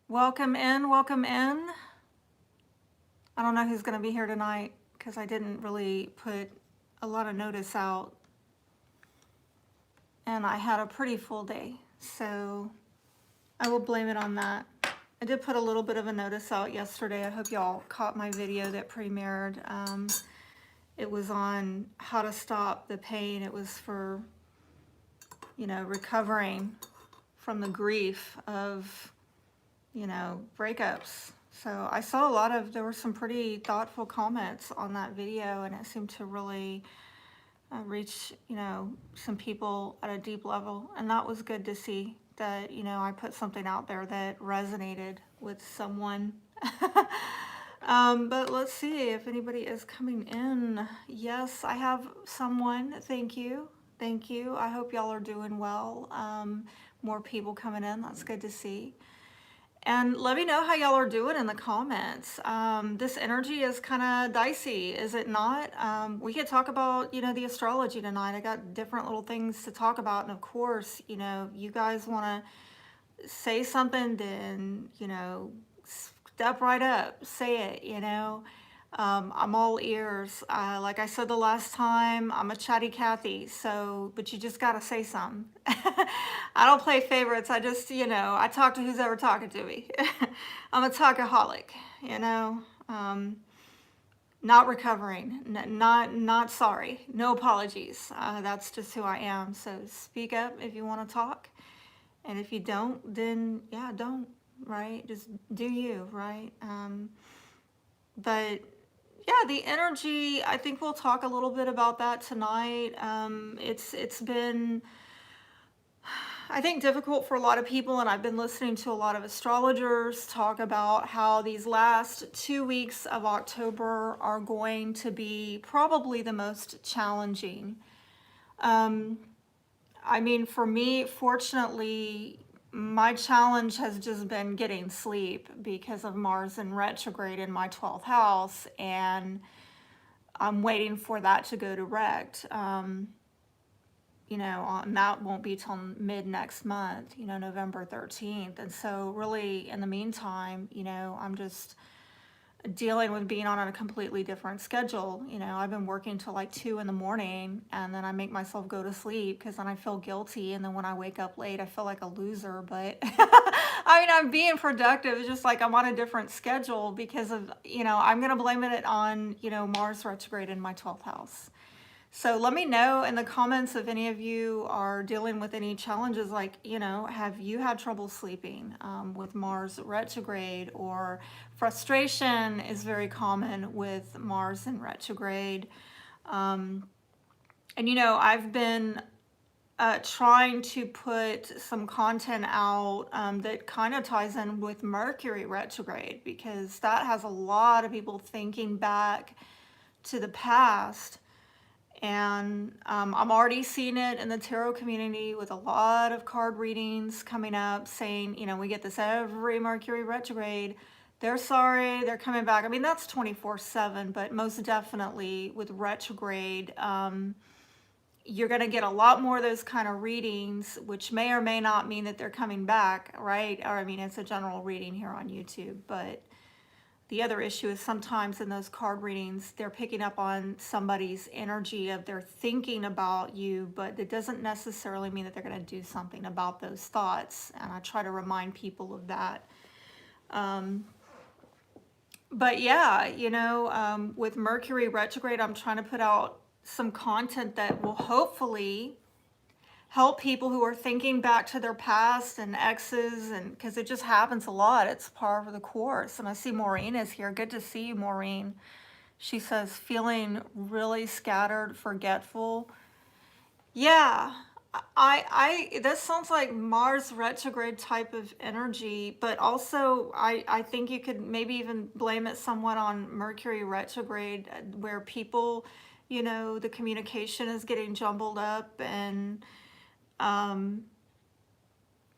Welcome in, welcome in. I don't know who's going to be here tonight because I didn't really put a lot of notice out. And I had a pretty full day, so I will blame it on that. I did put a little bit of a notice out yesterday. I hope y'all caught my video that premiered. It was on how to stop the pain. It was for, recovering from the grief of, breakups. So I saw there were some pretty thoughtful comments on that video, and it seemed to really reach, some people at a deep level. And that was good to see that, I put something out there that resonated with someone. But let's see if anybody is coming in. Yes, I have someone. Thank you. Thank you. I hope y'all are doing well. More people coming in. That's good to see. And let me know how y'all are doing in the comments. This energy is kind of dicey, is it not? We could talk about, the astrology tonight. I got different little things to talk about. And of course, you guys want to say something, then, step right up, say it, I'm all ears. Like I said the last time, I'm a chatty Cathy, but you just gotta say something. I don't play favorites. I just, I talk to who's ever talking to me. I'm a talkaholic, not recovering, not sorry, no apologies. That's just who I am. So speak up if you want to talk. And if you don't, then yeah, don't, right? Just do you, right? But yeah, the energy, I think we'll talk a little bit about that tonight. It's been, I think, difficult for a lot of people, and I've been listening to a lot of astrologers talk about how these last 2 weeks of October are going to be probably the most challenging. I mean, for me, fortunately, my challenge has just been getting sleep because of Mars in retrograde in my 12th house, and I'm waiting for that to go direct. And that won't be till mid next month, November 13th. And so really in the meantime, I'm just dealing with being on a completely different schedule. I've been working till like 2 in the morning, and then I make myself go to sleep because then I feel guilty. And then when I wake up late, I feel like a loser. But I mean, I'm being productive. It's just like I'm on a different schedule because of, I'm going to blame it on, Mars retrograde in my 12th house. So let me know in the comments if any of you are dealing with any challenges, like, have you had trouble sleeping with Mars retrograde, or frustration is very common with Mars in retrograde. And, I've been trying to put some content out that kind of ties in with Mercury retrograde, because that has a lot of people thinking back to the past. And I'm already seeing it in the tarot community with a lot of card readings coming up saying, we get this every Mercury retrograde. They're sorry, they're coming back. I mean, that's 24/7, but most definitely with retrograde, you're going to get a lot more of those kind of readings, which may or may not mean that they're coming back, right? Or, I mean, it's a general reading here on YouTube, but the other issue is sometimes in those card readings, they're picking up on somebody's energy of their thinking about you, but it doesn't necessarily mean that they're going to do something about those thoughts. And I try to remind people of that. But yeah, with Mercury retrograde, I'm trying to put out some content that will hopefully help people who are thinking back to their past and exes, and because it just happens a lot. It's par for the course. And I see Maureen is here. Good to see you, Maureen. She says, feeling really scattered, forgetful. Yeah, this sounds like Mars retrograde type of energy, but also I think you could maybe even blame it somewhat on Mercury retrograde, where people, the communication is getting jumbled up. And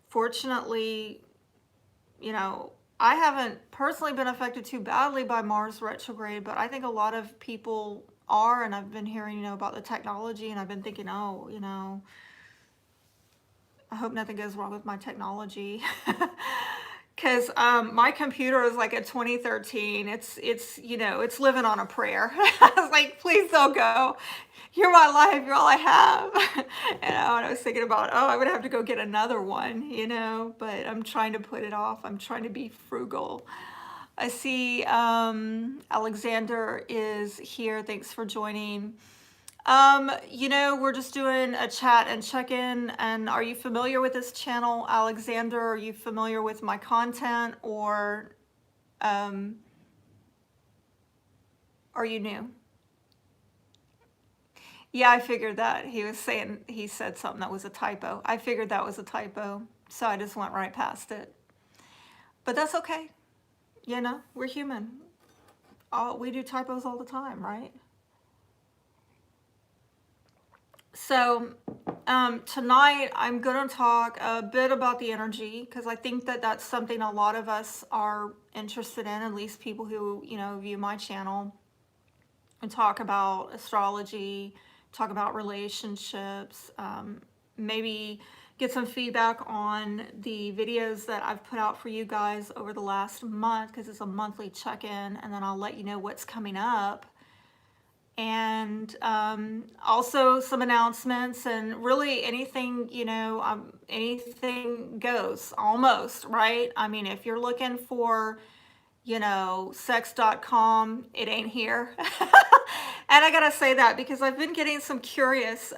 fortunately, I haven't personally been affected too badly by Mars retrograde, but I think a lot of people are. And I've been hearing, about the technology, and I've been thinking, I hope nothing goes wrong with my technology. Because my computer is like a 2013. It's living on a prayer. I was like, please don't go. You're my life. You're all I have. And I was thinking about, oh, I would have to go get another one, but I'm trying to put it off. I'm trying to be frugal. I see Alexander is here. Thanks for joining. We're just doing a chat and check-in. And are you familiar with this channel, Alexander? Are you familiar with my content, or are you new? Yeah, I figured that. He said something that was a typo. I figured that was a typo, so I just went right past it. But that's okay. We're human. We do typos all the time, right? So tonight I'm going to talk a bit about the energy, because I think that that's something a lot of us are interested in, at least people who, view my channel, and talk about astrology, talk about relationships, maybe get some feedback on the videos that I've put out for you guys over the last month, because it's a monthly check-in, and then I'll let you know what's coming up. And also some announcements, and really anything, anything goes almost, right? I mean, if you're looking for, sex.com, it ain't here. And I gotta say that because I've been getting some curious,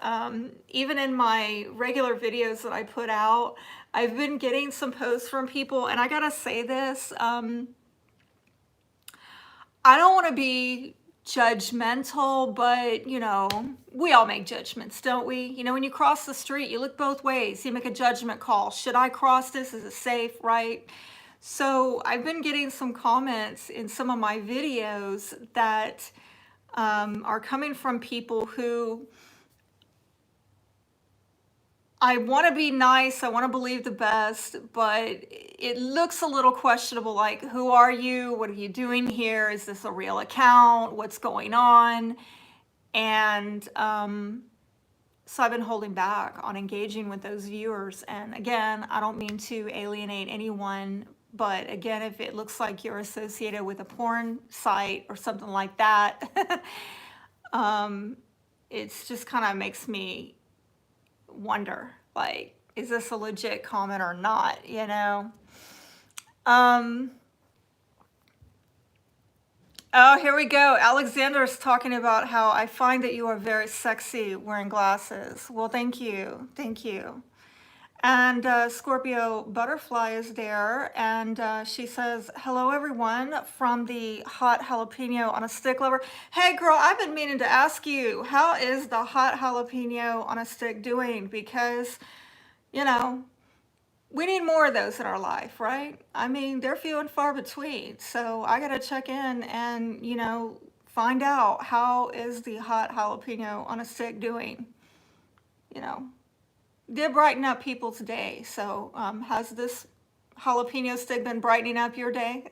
even in my regular videos that I put out, I've been getting some posts from people, and I gotta say this, I don't want to be judgmental, but we all make judgments, don't we? When you cross the street, you look both ways, you make a judgment call. Should I cross this? Is it safe, right? So I've been getting some comments in some of my videos that are coming from people who, I want to be nice, I want to believe the best, but it looks a little questionable, like, who are you? What are you doing here? Is this a real account? What's going on? And so I've been holding back on engaging with those viewers. And again, I don't mean to alienate anyone, but again, if it looks like you're associated with a porn site or something like that, it's just kind of makes me wonder, like, is this a legit comment or not, Oh, here we go. Alexander's talking about how I find that you are very sexy wearing glasses. Well, thank you. Thank you. And Scorpio Butterfly is there, and she says, hello everyone from the hot jalapeno on a stick lover. Hey girl, I've been meaning to ask you, how is the hot jalapeno on a stick doing? Because, we need more of those in our life, right? I mean, they're few and far between. So I gotta check in and, find out, how is the hot jalapeno on a stick doing? Did brighten up people's day. So has this jalapeno stick been brightening up your day?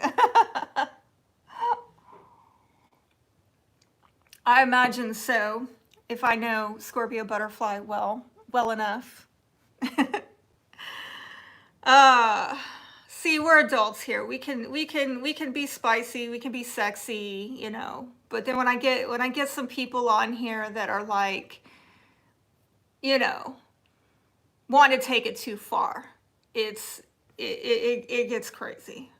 I imagine so, if I know Scorpio Butterfly well enough. See, we're adults here. We can be spicy, we can be sexy, But then when I get some people on here that are like, want to take it too far, it gets crazy.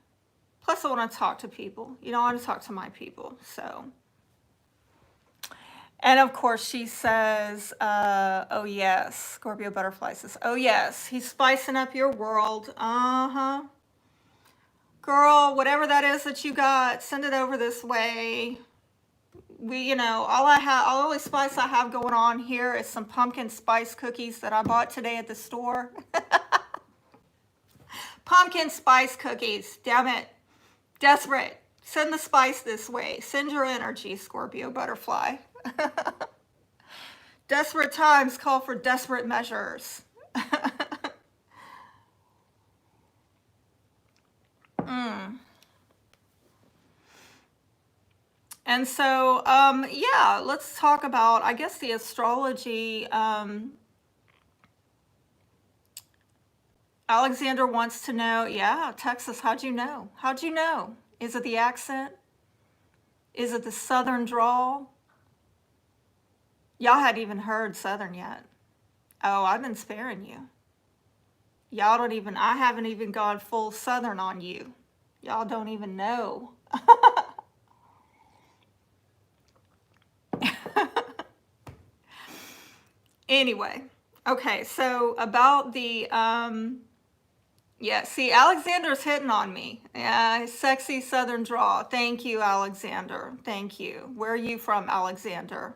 Plus, I want to talk to people. I want to talk to my people. So, and of course, she says, "Oh yes." Scorpio Butterfly says, "Oh yes, he's spicing up your world." Girl, whatever that is that you got, send it over this way. All only spice I have going on here is some pumpkin spice cookies that I bought today at the store. Pumpkin spice cookies, damn it. Desperate. Send the spice this way. Send your energy, Scorpio Butterfly. Desperate times call for desperate measures. And so, yeah, let's talk about, I guess, the astrology Alexander wants to know, yeah, Texas, how'd you know? How'd you know? Is it the accent? Is it the Southern drawl? Y'all hadn't even heard Southern yet. Oh, I've been sparing you. Y'all don't even, I haven't even gone full Southern on you. Y'all don't even know. Anyway, okay, so about the, yeah, see, Alexander's hitting on me. Yeah, sexy Southern drawl. Thank you, Alexander. Thank you. Where are you from, Alexander?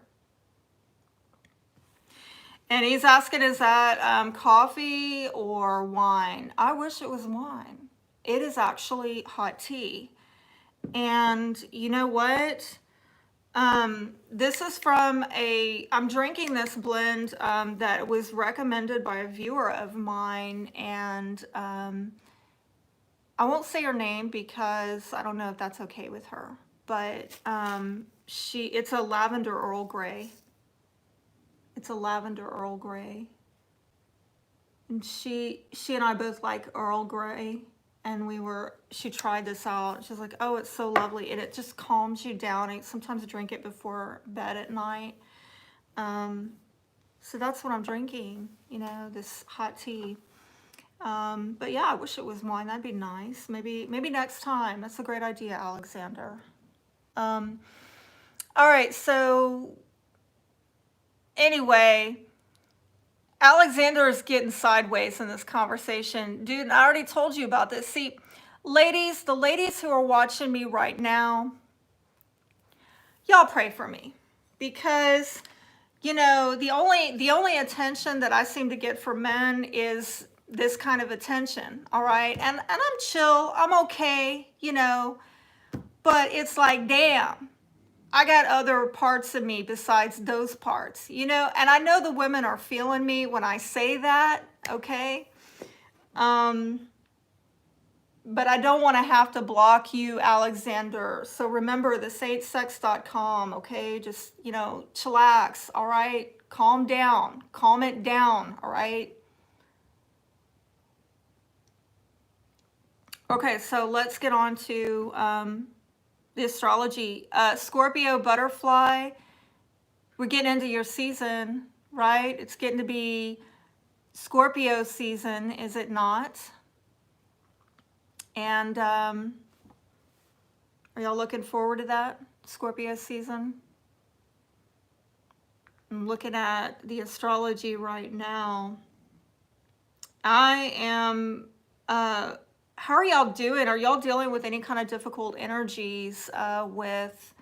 And he's asking, is that coffee or wine? I wish it was wine. It is actually hot tea. And you know what? This is from I'm drinking this blend that was recommended by a viewer of mine, and I won't say her name because I don't know if that's okay with her, but it's a lavender Earl Grey. It's a lavender Earl Grey. And she and I both like Earl Grey, and she tried this out. She's like, oh, it's so lovely, and it just calms you down. I sometimes drink it before bed at night. So that's what I'm drinking, you know, this hot tea. But yeah, I wish it was wine. That'd be nice. Maybe next time. That's a great idea, Alexander. All right, so anyway, Alexander is getting sideways in this conversation. Dude, I already told you about this. See, ladies, the ladies who are watching me right now, y'all pray for me, because, you know, the only attention that I seem to get from men is this kind of attention, all right? And I'm chill, I'm okay, you know, but it's like, damn, I got other parts of me besides those parts, you know? And I know the women are feeling me when I say that, okay? But I don't want to have to block you, Alexander. So remember, thisaintsex.com, okay? Just, you know, chillax, all right? Calm down. Calm it down, all right? Okay, so let's get on to the astrology. Scorpio butterfly, we're getting into your season, right? It's getting to be Scorpio season, is it not? And are y'all looking forward to that, Scorpio season? I'm looking at the astrology right now. I am, how are y'all doing? Are y'all dealing with any kind of difficult energies with,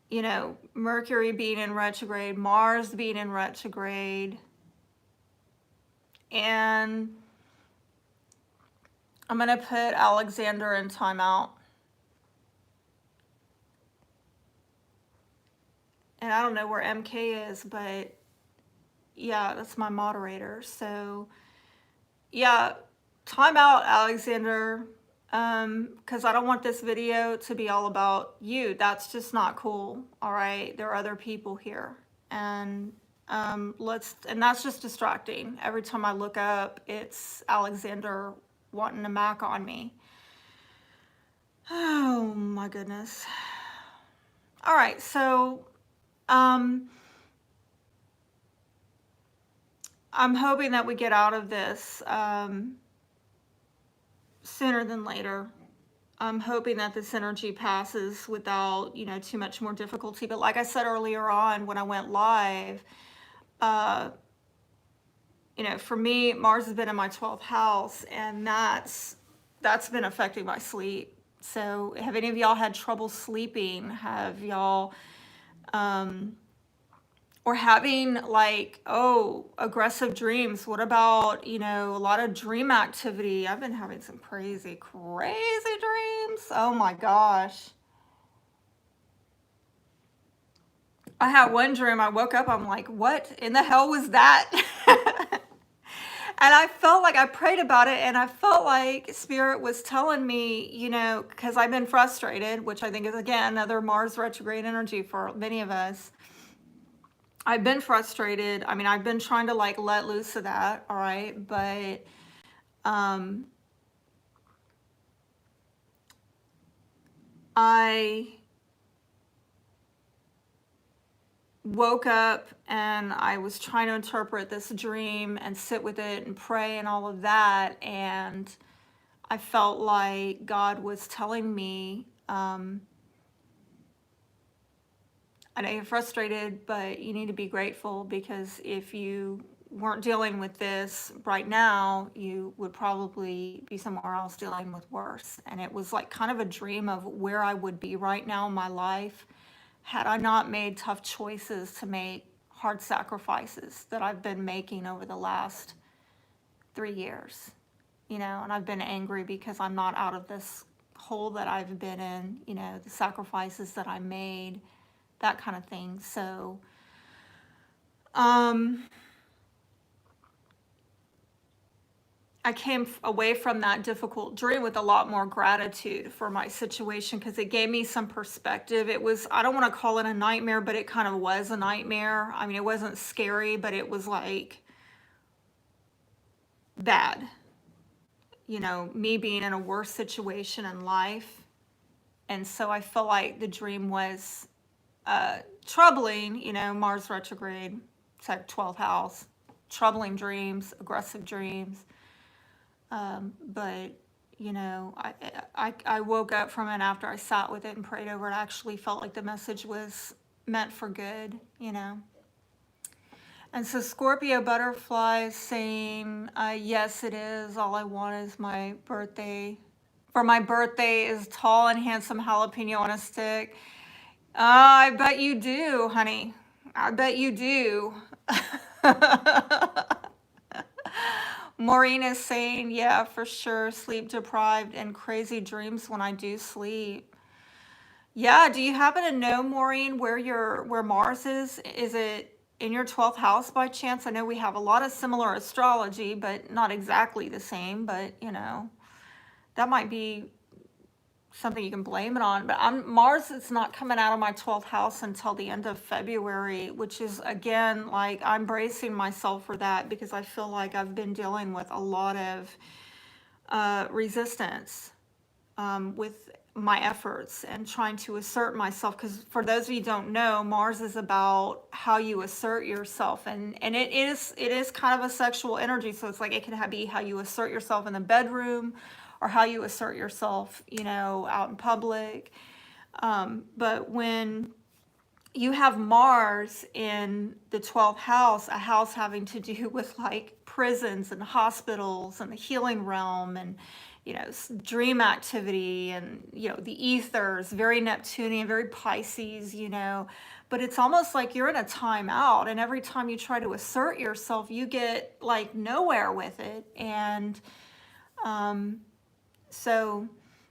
you know, Mercury being in retrograde, Mars being in retrograde, and I'm going to put Alexander in timeout. And I don't know where MK is, but yeah, that's my moderator. So yeah, timeout, Alexander, because I don't want this video to be all about you. That's just not cool. All right, there are other people here, and and that's just distracting. Every time I look up, it's Alexander wanting to mac on me. Oh my goodness. All right, so I'm hoping that we get out of this sooner than later. I'm hoping that this energy passes without, you know, too much more difficulty. But like I said earlier on when I went live, you know, for me, Mars has been in my 12th house, and that's been affecting my sleep. So have any of y'all had trouble sleeping? Have y'all, or having like, oh, aggressive dreams? What about, you know, a lot of dream activity? I've been having some crazy dreams. Oh my gosh. I had one dream, I woke up, I'm like, what in the hell was that? And I felt like I prayed about it, and I felt like Spirit was telling me, you know, because I've been frustrated, which I think is, again, another Mars retrograde energy for many of us. I've been frustrated. I mean, I've been trying to like let loose of that, all right? But I woke up and I was trying to interpret this dream and sit with it and pray and all of that. And I felt like God was telling me, I know you're frustrated, but you need to be grateful, because if you weren't dealing with this right now, you would probably be somewhere else dealing with worse. And it was like kind of a dream of where I would be right now in my life had I not made tough choices to make hard sacrifices that I've been making over the last 3 years. And I've been angry because I'm not out of this hole that I've been in, the sacrifices that I made, that kind of thing. So, I came away from that difficult dream with a lot more gratitude for my situation, because it gave me some perspective. It was, I don't want to call it a nightmare, but it kind of was a nightmare. I mean, it wasn't scary, but it was like bad. Me being in a worse situation in life. And so I feel like the dream was troubling, Mars retrograde, it's like 12th house, troubling dreams, aggressive dreams. But, I woke up from it after I sat with it and prayed over it. I actually felt like the message was meant for good, And so Scorpio butterfly is saying, yes, it is. All I want is my birthday. For my birthday is tall and handsome jalapeno on a stick. I bet you do, honey. I bet you do. Maureen is saying, yeah, for sure, sleep deprived and crazy dreams when I do sleep. Yeah, do you happen to know, Maureen, where Mars is? Is it in your 12th house by chance? I know we have a lot of similar astrology, but not exactly the same, but that might be something you can blame it on. But Mars is not coming out of my 12th house until the end of February, which is, again, like, I'm bracing myself for that, because I feel like I've been dealing with a lot of resistance with my efforts and trying to assert myself. Because for those of you who don't know, Mars is about how you assert yourself, and it is kind of a sexual energy. So it's like it can be how you assert yourself in the bedroom, or how you assert yourself, out in public. But when you have Mars in the 12th house, a house having to do with like prisons and hospitals and the healing realm, and dream activity, and the ethers, very Neptunian, very Pisces, but it's almost like you're in a timeout, and every time you try to assert yourself, you get like nowhere with it. And so,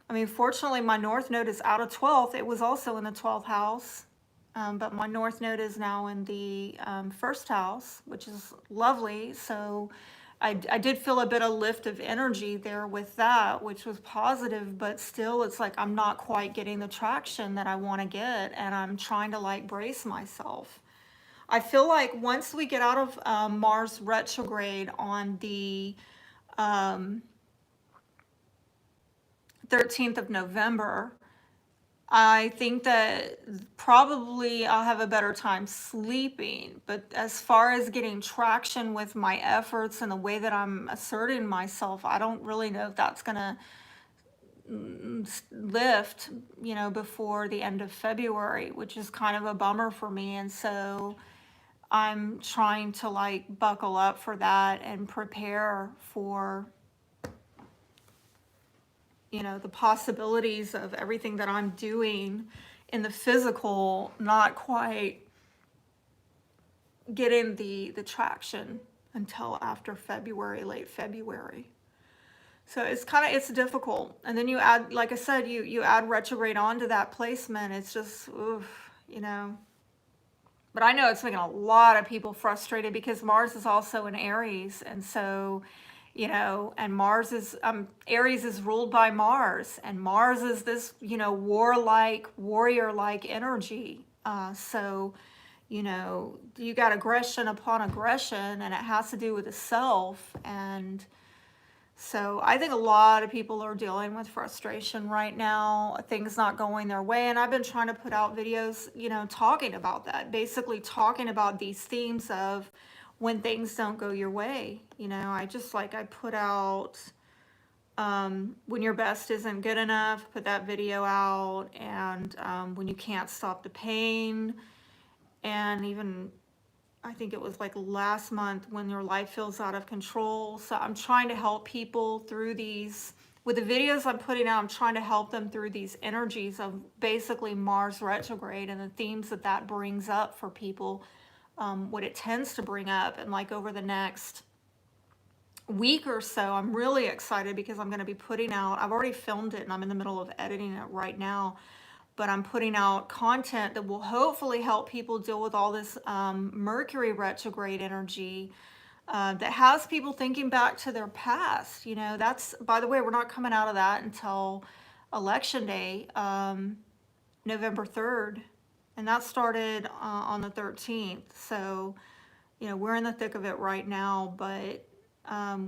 I mean, fortunately, my North Node is out of 12th. It was also in the 12th house, but my North Node is now in the first house, which is lovely. So I did feel a bit of lift of energy there with that, which was positive, but still, it's like I'm not quite getting the traction that I want to get, and I'm trying to like brace myself. I feel like once we get out of Mars retrograde on the 13th of November, I think that probably I'll have a better time sleeping. But as far as getting traction with my efforts and the way that I'm asserting myself, I don't really know if that's going to lift, before the end of February, which is kind of a bummer for me. And so I'm trying to like buckle up for that and prepare for the possibilities of everything that I'm doing in the physical not quite getting the traction until after February, late February. So it's difficult. And then you add, like I said, you add retrograde onto that placement. It's just, oof, But I know it's making a lot of people frustrated, because Mars is also in Aries. And so, and Mars is, Aries is ruled by Mars, and Mars is this, warlike, warrior-like energy. So, you know, you got aggression upon aggression, and it has to do with the self. And so I think a lot of people are dealing with frustration right now, things not going their way. And I've been trying to put out videos, you know, talking about that, basically talking about these themes of when things don't go your way. You know, I put out, when your best isn't good enough, put that video out, and when you can't stop the pain, and even I think it was like last month, when your life feels out of control. So I'm trying to help people through these, with the videos I'm putting out, I'm trying to help them through these energies of basically Mars retrograde and the themes that that brings up for people, what it tends to bring up. And like over the next week or so, I'm really excited because I'm going to be putting out, I've already filmed it and I'm in the middle of editing it right now, but I'm putting out content that will hopefully help people deal with all this Mercury retrograde energy, that has people thinking back to their past. You know, that's, by the way, we're not coming out of that until election day, November 3rd. And that started on the 13th. So, you know, we're in the thick of it right now, but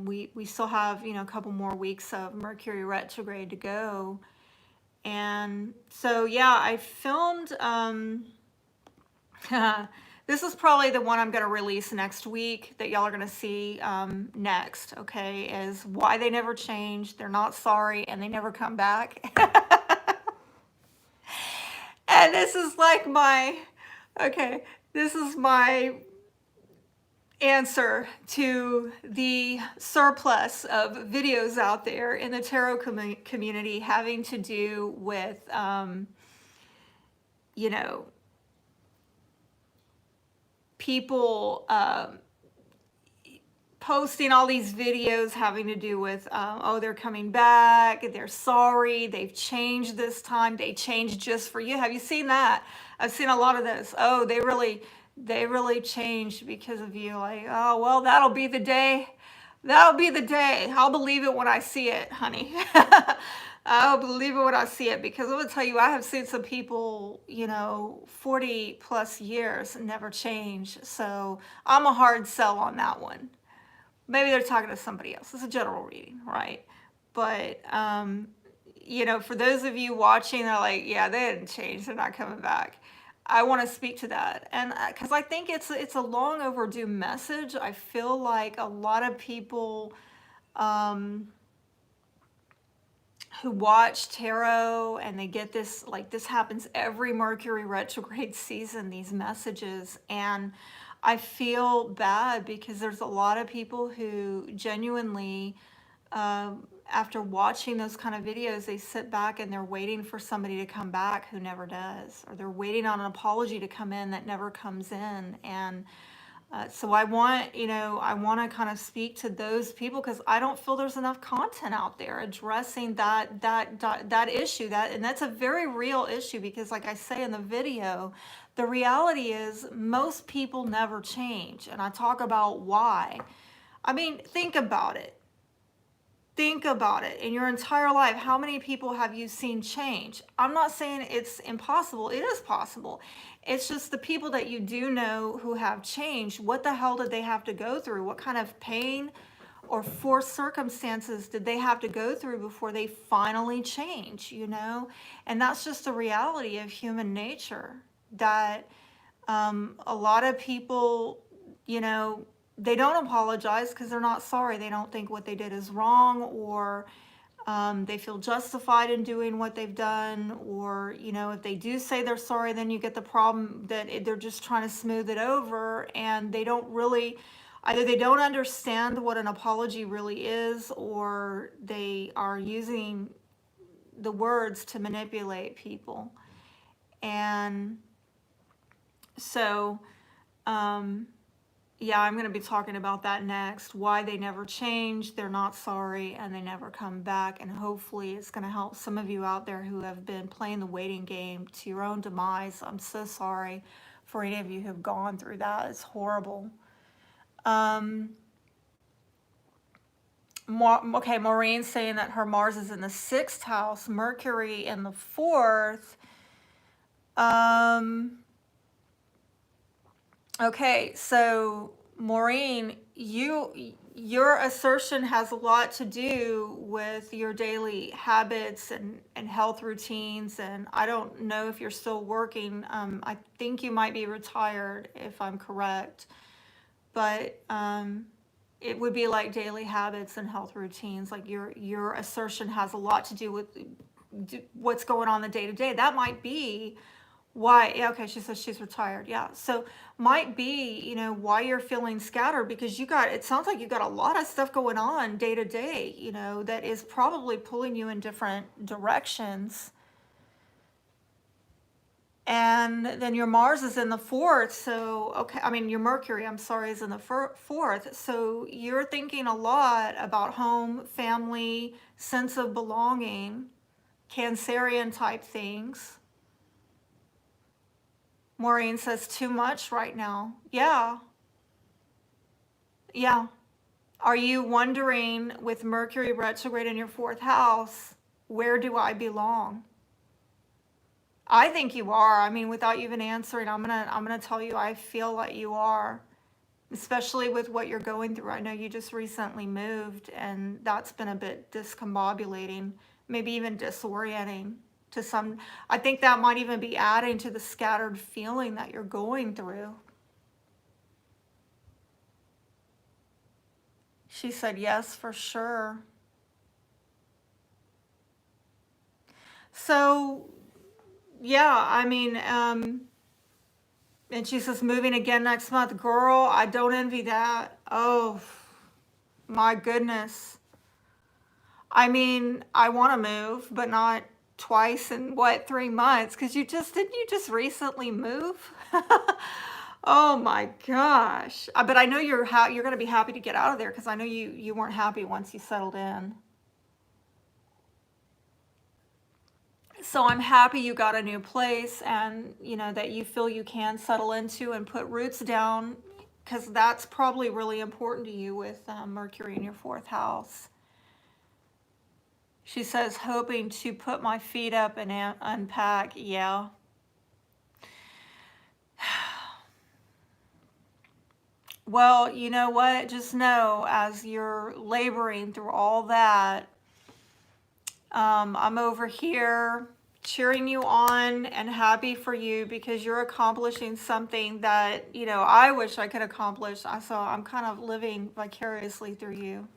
we still have, you know, a couple more weeks of Mercury retrograde to go. And so, yeah, I filmed, this is probably the one I'm going to release next week that y'all are going to see next, okay, is why they never change, they're not sorry, and they never come back. And this is like my, okay, this is my answer to the surplus of videos out there in the tarot community having to do with, you know, people posting all these videos having to do with, oh, they're coming back, they're sorry, they've changed this time, they changed just for you. Have you seen that? I've seen a lot of this. Oh, they really changed because of you. Like, oh, well, that'll be the day. That'll be the day. I'll believe it when I see it, honey. I'll believe it when I see it, because I will tell you, I have seen some people, you know, 40 plus years never change. So I'm a hard sell on that one. Maybe they're talking to somebody else. It's a general reading, right? But, you know, for those of you watching, they're like, yeah, they didn't change. They're not coming back. I want to speak to that. And because I think it's a long overdue message. I feel like a lot of people who watch tarot and they get this, like this happens every Mercury retrograde season, these messages. And I feel bad because there's a lot of people who genuinely, after watching those kind of videos, they sit back and they're waiting for somebody to come back who never does, or they're waiting on an apology to come in that never comes in. And so I want, you know, I want to kind of speak to those people, because I don't feel there's enough content out there addressing that issue. And that's a very real issue, because like I say in the video, the reality is most people never change. And I talk about why. I mean, think about it. Think about it. In your entire life, how many people have you seen change? I'm not saying it's impossible. It is possible. It's just the people that you do know who have changed, what the hell did they have to go through? What kind of pain or forced circumstances did they have to go through before they finally change, you know? And that's just the reality of human nature, that a lot of people, you know, they don't apologize because they're not sorry. They don't think what they did is wrong, or they feel justified in doing what they've done. Or, you know, if they do say they're sorry, then you get the problem that they're just trying to smooth it over, and they don't really, either they don't understand what an apology really is, or they are using the words to manipulate people. And so, yeah, I'm going to be talking about that next. Why they never change, they're not sorry, and they never come back. And hopefully it's going to help some of you out there who have been playing the waiting game to your own demise. I'm so sorry for any of you who have gone through that. It's horrible. Okay, Maureen's saying that her Mars is in the 6th house, Mercury in the 4th. Okay, so Maureen, your assertion has a lot to do with your daily habits and health routines, and I don't know if you're still working. I think you might be retired, if I'm correct, but it would be like daily habits and health routines. Like your assertion has a lot to do with what's going on the day to day. That might be why. Yeah, okay, she says she's retired. Yeah, so might be, why you're feeling scattered, because it sounds like you got a lot of stuff going on day to day, that is probably pulling you in different directions. And then your Mars is in the fourth. So, okay, I mean, your Mercury, I'm sorry, is in the fourth. So you're thinking a lot about home, family, sense of belonging, Cancerian type things. Maureen says too much right now. Yeah. Yeah. Are you wondering, with Mercury retrograde in your fourth house, where do I belong? I think you are. I mean, without you even answering, I'm gonna tell you I feel like you are, especially with what you're going through. I know you just recently moved, and that's been a bit discombobulating, maybe even disorienting to some. I think that might even be adding to the scattered feeling that you're going through. She said yes, for sure. So, yeah, I mean, and she says moving again next month. Girl, I don't envy that. Oh, my goodness. I mean, I want to move, but not twice in what, 3 months? Because didn't you just recently move? Oh my gosh. But I know you're going to be happy to get out of there, because I know you weren't happy once you settled in. So I'm happy you got a new place, and that you feel you can settle into and put roots down, because that's probably really important to you with Mercury in your fourth house. She says, hoping to put my feet up and unpack. Yeah. Well, you know what? Just know, as you're laboring through all that, I'm over here cheering you on and happy for you, because you're accomplishing something that, I wish I could accomplish. So I'm kind of living vicariously through you.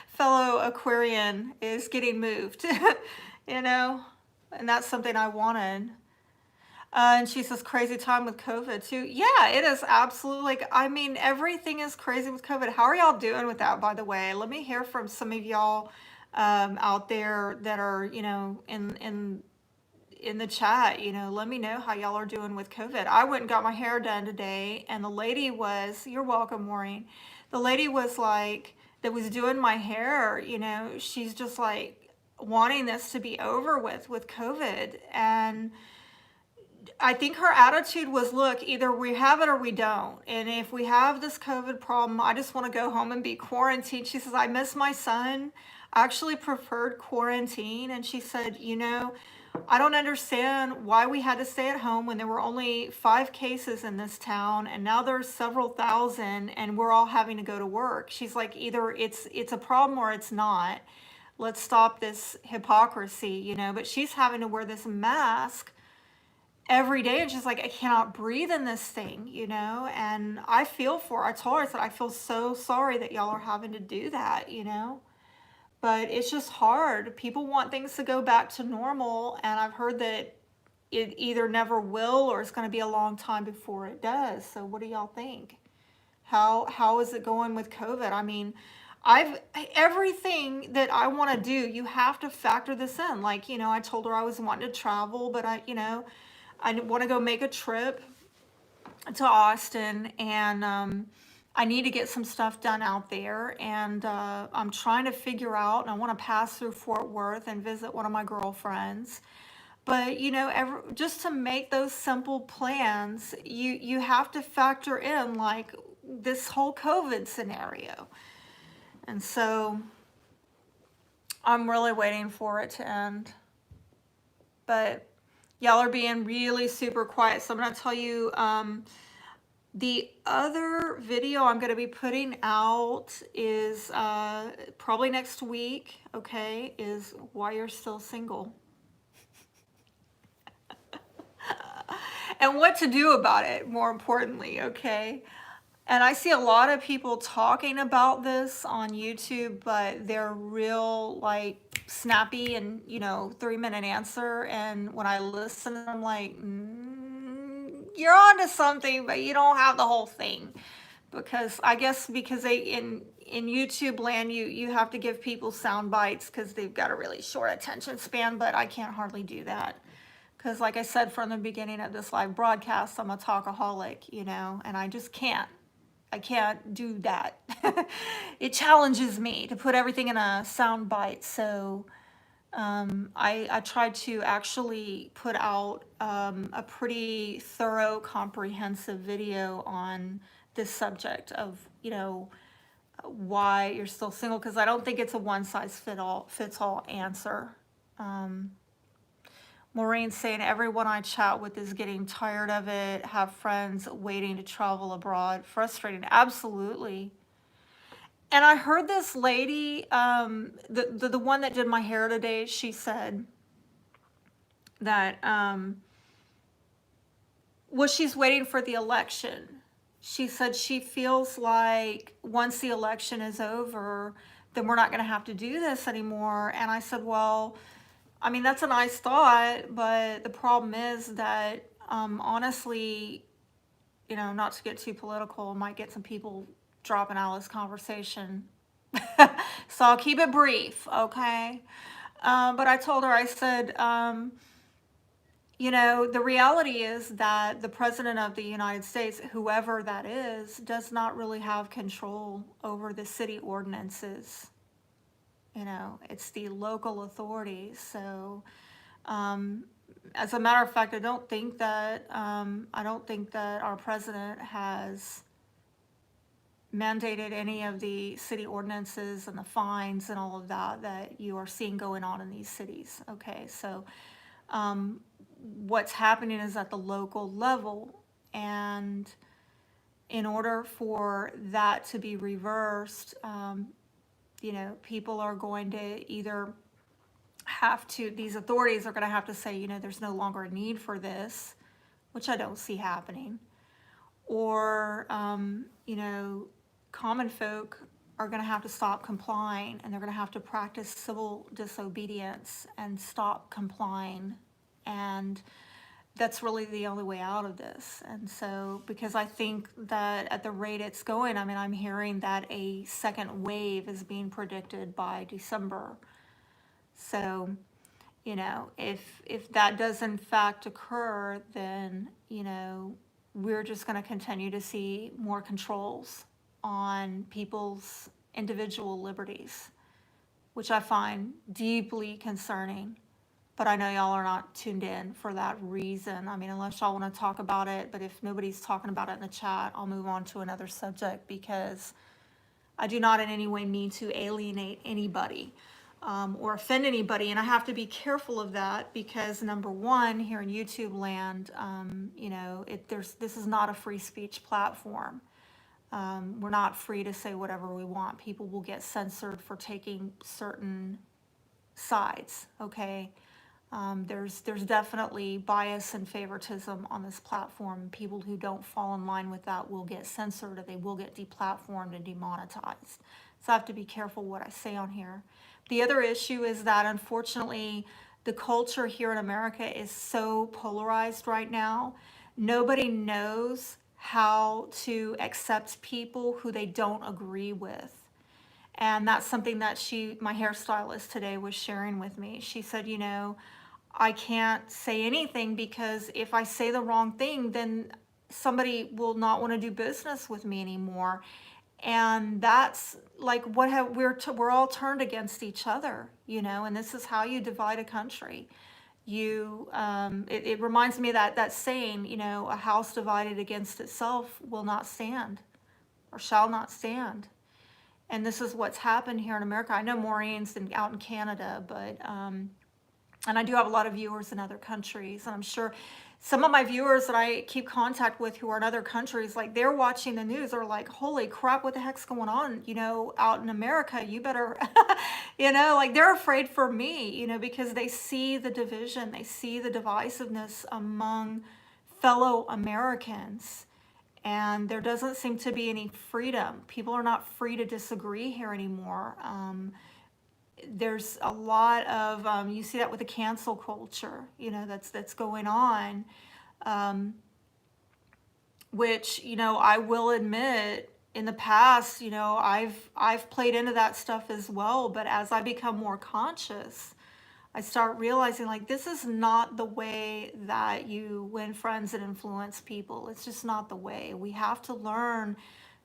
Fellow Aquarian is getting moved, and that's something I wanted. And she says, crazy time with COVID too. Yeah, it is absolutely. Like, I mean, everything is crazy with COVID. How are y'all doing with that, by the way? Let me hear from some of y'all out there that are, in the chat. Let me know how y'all are doing with COVID. I went and got my hair done today, and the lady was, you're welcome, Maureen. The lady was like, that was doing my hair, she's just like wanting this to be over with COVID. And I think her attitude was, look, either we have it or we don't. And if we have this COVID problem, I just want to go home and be quarantined. She says, I miss my son. I actually preferred quarantine. And she said, I don't understand why we had to stay at home when there were only 5 cases in this town, and now there's several thousand, and we're all having to go to work. She's like, either it's a problem or it's not. Let's stop this hypocrisy, But she's having to wear this mask every day, and she's like, I cannot breathe in this thing, and I feel for her. I told her, I said, I feel so sorry that y'all are having to do that, but it's just hard. People want things to go back to normal, and I've heard that it either never will, or it's going to be a long time before it does. So what do y'all think? How is it going with COVID? I mean, everything that I want to do, you have to factor this in. Like, I told her I was wanting to travel, but I want to go make a trip to Austin, and I need to get some stuff done out there. And I'm trying to figure out, and I want to pass through Fort Worth and visit one of my girlfriends. But, just to make those simple plans, you have to factor in, like, this whole COVID scenario. And so I'm really waiting for it to end. But y'all are being really super quiet. So I'm going to tell you, The other video I'm going to be putting out is probably next week, okay, is why you're still single. And what to do about it, more importantly, okay? And I see a lot of people talking about this on YouTube, but they're real like snappy and, 3-minute answer. And when I listen, I'm like, you're onto something, but you don't have the whole thing. Because I guess because they in YouTube land, you have to give people sound bites because they've got a really short attention span, but I can't hardly do that. Because like I said from the beginning of this live broadcast, I'm a talkaholic, and I just can't. I can't do that. It challenges me to put everything in a sound bite. So I tried to actually put out a pretty thorough, comprehensive video on this subject of, why you're still single, because I don't think it's a one-size-fits-all answer. Maureen's saying everyone I chat with is getting tired of it, have friends waiting to travel abroad. Frustrating. Absolutely. And I heard this lady, the one that did my hair today, she said that, well, she's waiting for the election. She said she feels like once the election is over, then we're not going to have to do this anymore. And I said, well, I mean, that's a nice thought, but the problem is that, honestly, not to get too political, might get some people dropping out of this conversation. So I'll keep it brief, okay? But I told her, I said, the reality is that the president of the United States, whoever that is, does not really have control over the city ordinances. It's the local authorities. So, as a matter of fact, I don't think that our president has mandated any of the city ordinances and the fines and all of that you are seeing going on in these cities. Okay, so what's happening is at the local level, and in order for that to be reversed, people are going to either these authorities are going to have to say, there's no longer a need for this, which I don't see happening, or, common folk are going to have to stop complying, and they're going to have to practice civil disobedience and stop complying. And that's really the only way out of this. And so, because I think that at the rate it's going, I mean, I'm hearing that a second wave is being predicted by December. So, if that does in fact occur, then, we're just going to continue to see more controls on people's individual liberties, which I find deeply concerning. But I know y'all are not tuned in for that reason. I mean, unless y'all want to talk about it, but if nobody's talking about it in the chat, I'll move on to another subject, because I do not in any way mean to alienate anybody or offend anybody. And I have to be careful of that because, number one, here in YouTube land, this is not a free speech platform. We're not free to say whatever we want. People will get censored for taking certain sides, okay? There's definitely bias and favoritism on this platform. People who don't fall in line with that will get censored, or they will get deplatformed and demonetized. So I have to be careful what I say on here. The other issue is that, unfortunately, the culture here in America is so polarized right now. Nobody knows how to accept people who they don't agree with. And that's something that my hairstylist today was sharing with me. She said, I can't say anything because if I say the wrong thing, then somebody will not want to do business with me anymore. And that's like we're all turned against each other, and this is how you divide a country. It reminds me of that saying, a house divided against itself will not stand or shall not stand. And this is what's happened here in America. I know Maureen's out in Canada, but and I do have a lot of viewers in other countries, and I'm sure some of my viewers that I keep contact with who are in other countries, like they're watching the news, are like, holy crap, what the heck's going on, out in America? You better, like they're afraid for me, because they see the division, they see the divisiveness among fellow Americans. And there doesn't seem to be any freedom. People are not free to disagree here anymore. There's a lot of, you see that with the cancel culture, that's going on, which, I will admit in the past, I've played into that stuff as well. But as I become more conscious, I start realizing, like, this is not the way that you win friends and influence people. It's just not the way. We have to learn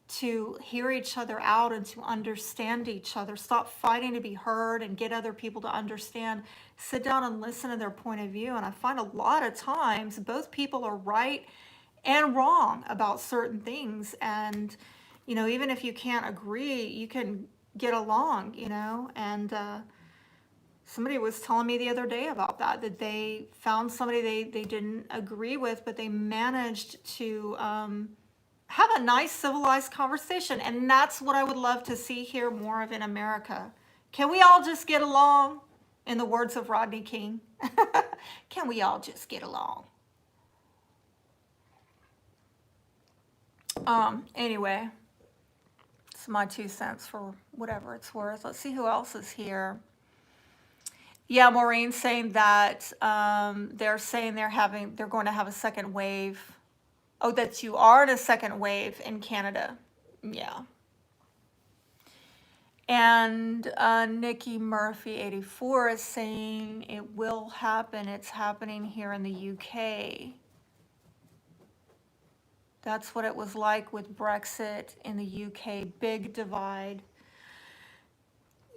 to hear each other out and to understand each other. Stop fighting to be heard and get other people to understand. Sit down and listen to their point of view. And I find a lot of times both people are right and wrong about certain things. And, even if you can't agree, you can get along, and somebody was telling me the other day about that they found somebody they didn't agree with, but they managed to have a nice civilized conversation. And that's what I would love to see here more of in America. Can we all just get along? In the words of Rodney King, can we all just get along? Anyway, it's my 2 cents for whatever it's worth. Let's see who else is here. Yeah, Maureen's saying that they're saying they're going to have a second wave. Oh, that you are in a second wave in Canada. Yeah. And Nikki Murphy 84 is saying it will happen. It's happening here in the UK. That's what it was like with Brexit in the UK. Big divide.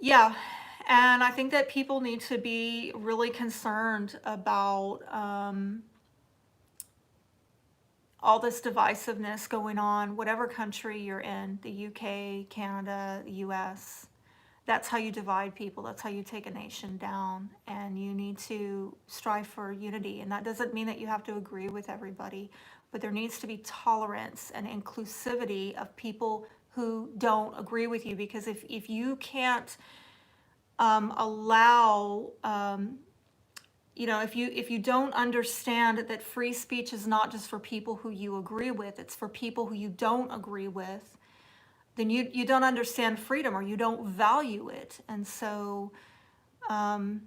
Yeah. And I think that people need to be really concerned about all this divisiveness going on, whatever country you're in, the UK, Canada, the US. That's how you divide people. That's how you take a nation down. And you need to strive for unity. And that doesn't mean that you have to agree with everybody, but there needs to be tolerance and inclusivity of people who don't agree with you. Because if you can't allow, if you don't understand that free speech is not just for people who you agree with, it's for people who you don't agree with, then you don't understand freedom, or you don't value it. And so, and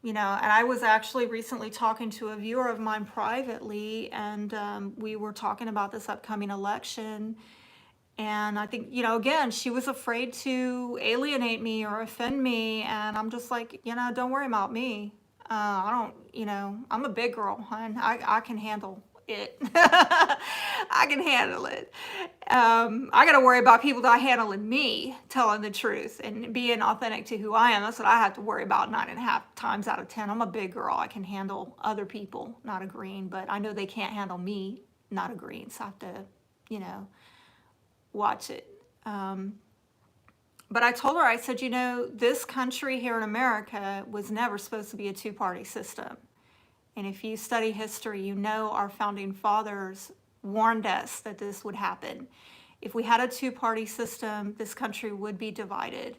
I was actually recently talking to a viewer of mine privately, and we were talking about this upcoming election. And I think, again, she was afraid to alienate me or offend me. And I'm just like, don't worry about me. I don't, I'm a big girl, hon. I can handle it. I can handle it. I got to worry about people not handling me, telling the truth and being authentic to who I am. That's what I have to worry about 9.5 times out of 10. I'm a big girl. I can handle other people not agreeing, but I know they can't handle me not agreeing. So I have to, watch it. But I told her, I said, this country here in America was never supposed to be a two-party system. And if you study history, our founding fathers warned us that this would happen. If we had a two-party system, this country would be divided.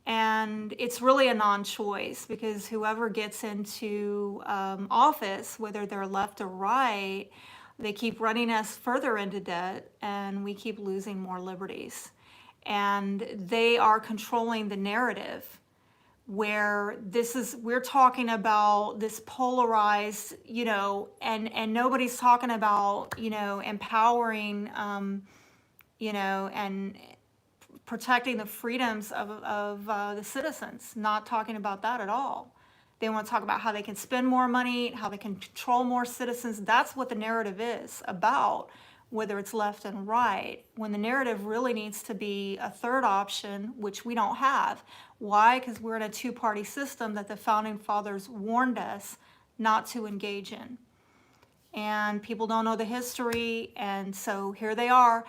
And it's really a non-choice, because whoever gets into office, whether they're left or right, they keep running us further into debt, and we keep losing more liberties. And they are controlling the narrative, where we're talking about this polarized, and nobody's talking about, empowering, and protecting the freedoms of the citizens. Not talking about that at all. They want to talk about how they can spend more money, how they can control more citizens. That's what the narrative is about, whether it's left and right, when the narrative really needs to be a third option, which we don't have. Why? Because we're in a two-party system that the founding fathers warned us not to engage in. And people don't know the history, and so here they are.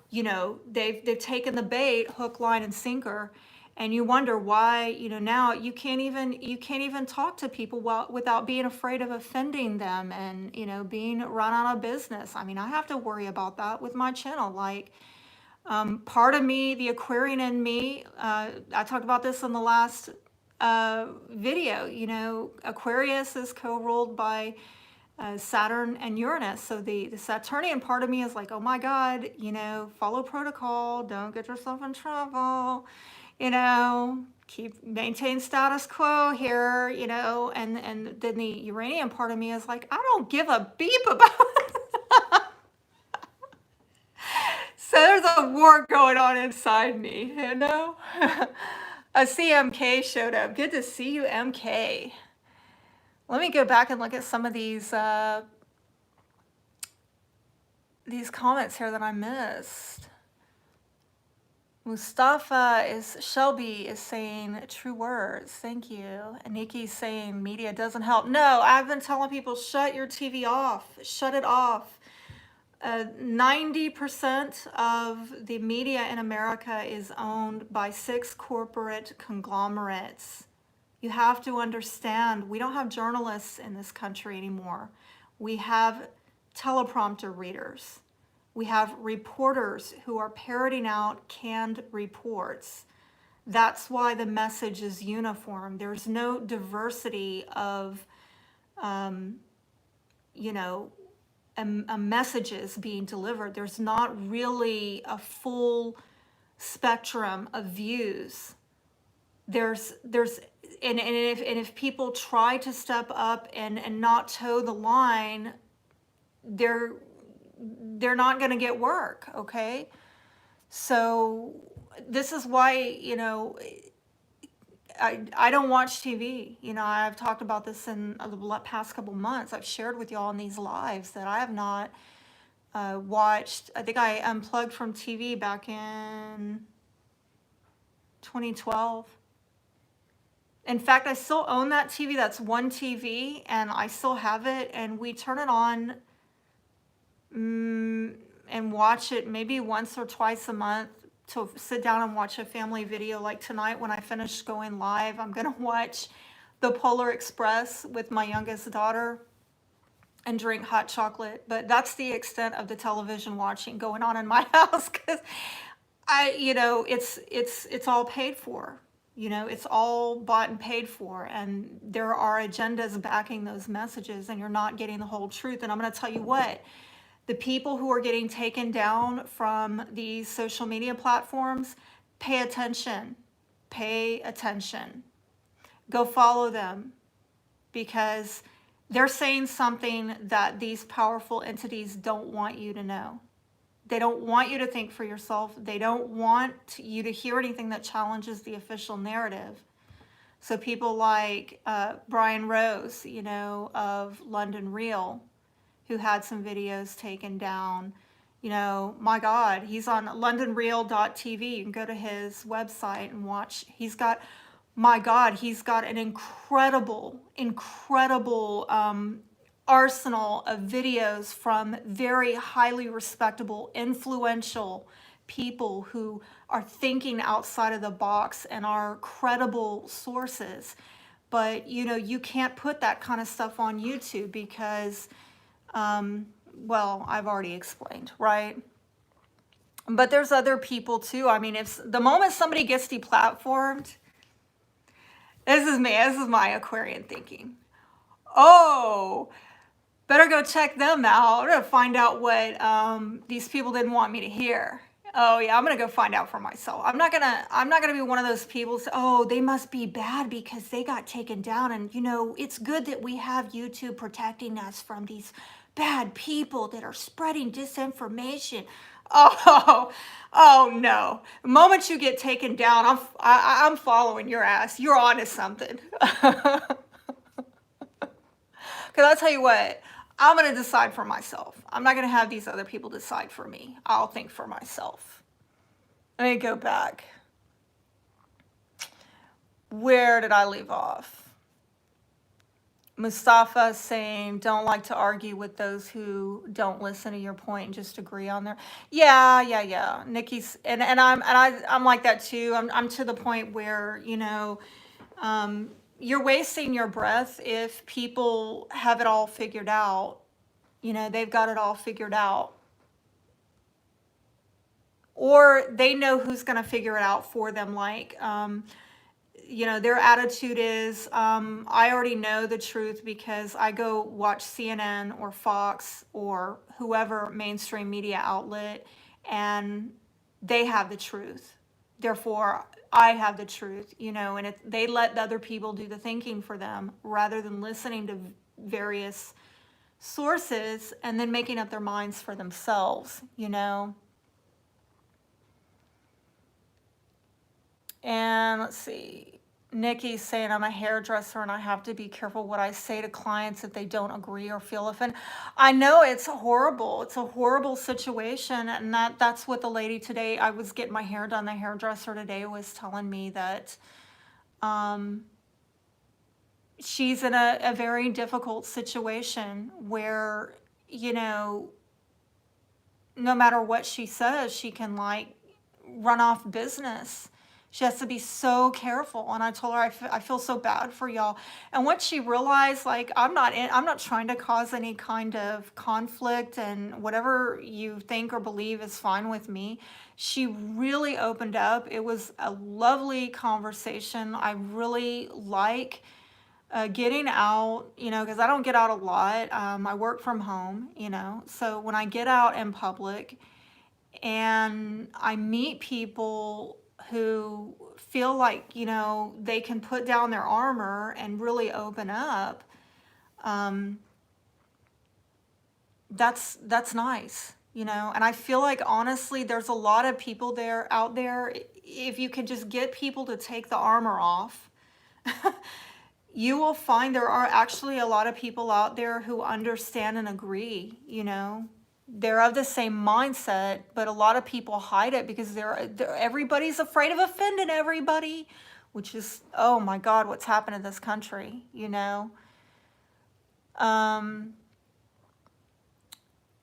They've taken the bait, hook, line, and sinker, And you wonder why, now you can't even talk to people without being afraid of offending them and, being run out of business. I mean, I have to worry about that with my channel. Like, part of me, the Aquarian in me, I talked about this in the last video, Aquarius is co-ruled by Saturn and Uranus. So the Saturnian part of me is like, oh my God, follow protocol, don't get yourself in trouble, maintain status quo here, and then the Uranian part of me is like, I don't give a beep about it. So there's a war going on inside me, A CMK showed up. Good to see you, MK. Let me go back and look at some of these comments here that I missed. Shelby is saying true words. Thank you. And Nikki's saying media doesn't help. No, I've been telling people, shut your TV off. Shut it off. 90% of the media in America is owned by 6 corporate conglomerates. You have to understand, we don't have journalists in this country anymore. We have teleprompter readers. We have reporters who are parroting out canned reports. That's why the message is uniform. There's no diversity of, messages being delivered. There's not really a full spectrum of views. If people try to step up and not toe the line, they're not going to get work, okay? So this is why, I don't watch TV. I've talked about this in the past couple months. I've shared with y'all in these lives that I have not watched. I think I unplugged from TV back in 2012. In fact, I still own that TV. That's one TV, and I still have it. And we turn it on and watch it maybe once or twice a month to sit down and watch a family video. Like tonight when I finish going live, I'm going to watch The Polar Express with my youngest daughter and drink hot chocolate. But that's the extent of the television watching going on in my house, because it's all paid for. It's all bought and paid for, and there are agendas backing those messages, and you're not getting the whole truth. And I'm going to tell you what, the people who are getting taken down from these social media platforms, pay attention. Pay attention. Go follow them, because they're saying something that these powerful entities don't want you to know. They don't want you to think for yourself. They don't want you to hear anything that challenges the official narrative. So people like Brian Rose, of London Real, who had some videos taken down. My God, he's on londonreal.tv. You can go to his website and watch. He's got an incredible arsenal of videos from very highly respectable, influential people who are thinking outside of the box and are credible sources. But, you can't put that kind of stuff on YouTube because, well, I've already explained, right? But there's other people too. I mean, if the moment somebody gets deplatformed, this is my Aquarian thinking. Oh, better go check them out. I'm gonna find out what these people didn't want me to hear. Oh yeah, I'm gonna go find out for myself. I'm not gonna be one of those people say, oh, they must be bad because they got taken down, and it's good that we have YouTube protecting us from these bad people that are spreading disinformation. Oh no. The moment you get taken down, I'm following your ass. You're onto something. Because I'll tell you what, I'm going to decide for myself. I'm not going to have these other people decide for me. I'll think for myself. Let me go back. Where did I leave off? Mustafa saying, don't like to argue with those who don't listen to your point and just agree on their. Yeah, yeah, yeah. Nikki's, I'm like that too. I'm to the point where, you're wasting your breath if people have it all figured out. They've got it all figured out. Or they know who's going to figure it out for them. Like, their attitude is, I already know the truth because I go watch CNN or Fox or whoever mainstream media outlet, and they have the truth. Therefore, I have the truth, and they let the other people do the thinking for them rather than listening to various sources and then making up their minds for themselves. And let's see. Nikki's saying, I'm a hairdresser and I have to be careful what I say to clients if they don't agree or feel offended. I know it's horrible. It's a horrible situation. And that's what the lady today, I was getting my hair done. The hairdresser today was telling me that she's in a very difficult situation where, no matter what she says, she can run off business. She has to be so careful. And I told her, I feel so bad for y'all. And what she realized, I'm not trying to cause any kind of conflict, and whatever you think or believe is fine with me. She really opened up. It was a lovely conversation. I really like getting out, because I don't get out a lot. I work from home, so when I get out in public and I meet people who feel like, they can put down their armor and really open up, that's nice, and I feel like, honestly, there's a lot of people out there. If you can just get people to take the armor off, you will find there are actually a lot of people out there who understand and agree. They're of the same mindset, but a lot of people hide it because everybody's afraid of offending everybody, which is, oh my God, what's happened in this country. And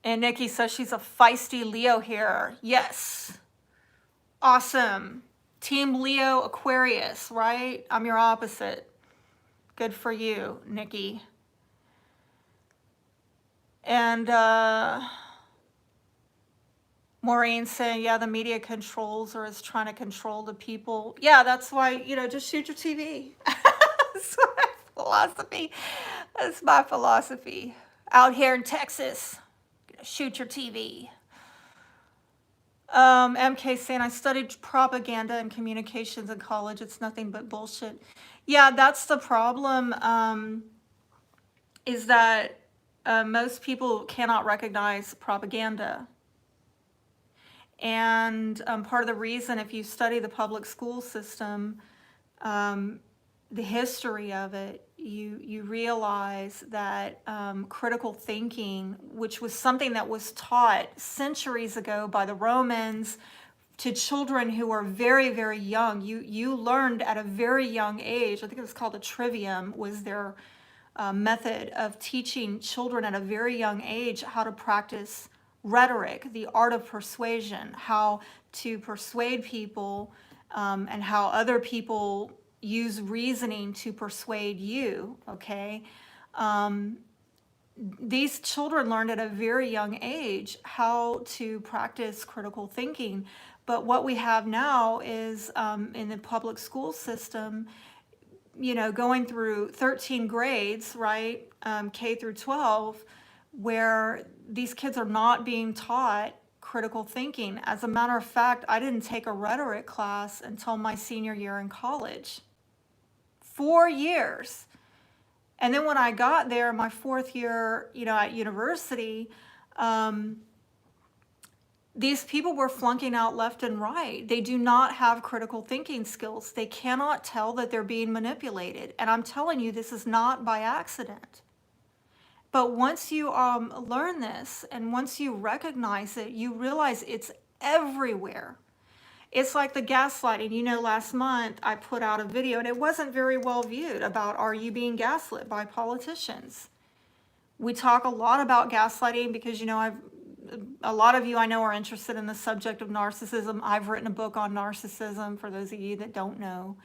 Nikki says she's a feisty Leo here. Yes. Awesome. Team Leo Aquarius, right? I'm your opposite. Good for you, Nikki. And Maureen saying, yeah, the media controls or is trying to control the people. Yeah, that's why, just shoot your TV. That's my philosophy. That's my philosophy. Out here in Texas, shoot your TV. MK saying, I studied propaganda and communications in college. It's nothing but bullshit. Yeah, that's the problem, is that most people cannot recognize propaganda. And part of the reason, if you study the public school system, the history of it, you realize that critical thinking, which was something that was taught centuries ago by the Romans to children who are very, very young. You learned at a very young age, I think it was called a trivium, was their method of teaching children at a very young age how to practice rhetoric, the art of persuasion, how to persuade people, and how other people use reasoning to persuade you, okay? These children learned at a very young age how to practice critical thinking. But what we have now is, in the public school system, going through 13 grades, right, K through 12, where these kids are not being taught critical thinking. As a matter of fact, I didn't take a rhetoric class until my senior year in college. 4 years. And then when I got there, my fourth year, at university, these people were flunking out left and right. They do not have critical thinking skills. They cannot tell that they're being manipulated. And I'm telling you, this is not by accident. But once you learn this, and once you recognize it, you realize it's everywhere. It's like the gaslighting. You know, last month I put out a video and it wasn't very well viewed about, are you being gaslit by politicians? We talk a lot about gaslighting because, you know, a lot of you I know are interested in the subject of narcissism. I've written a book on narcissism for those of you that don't know.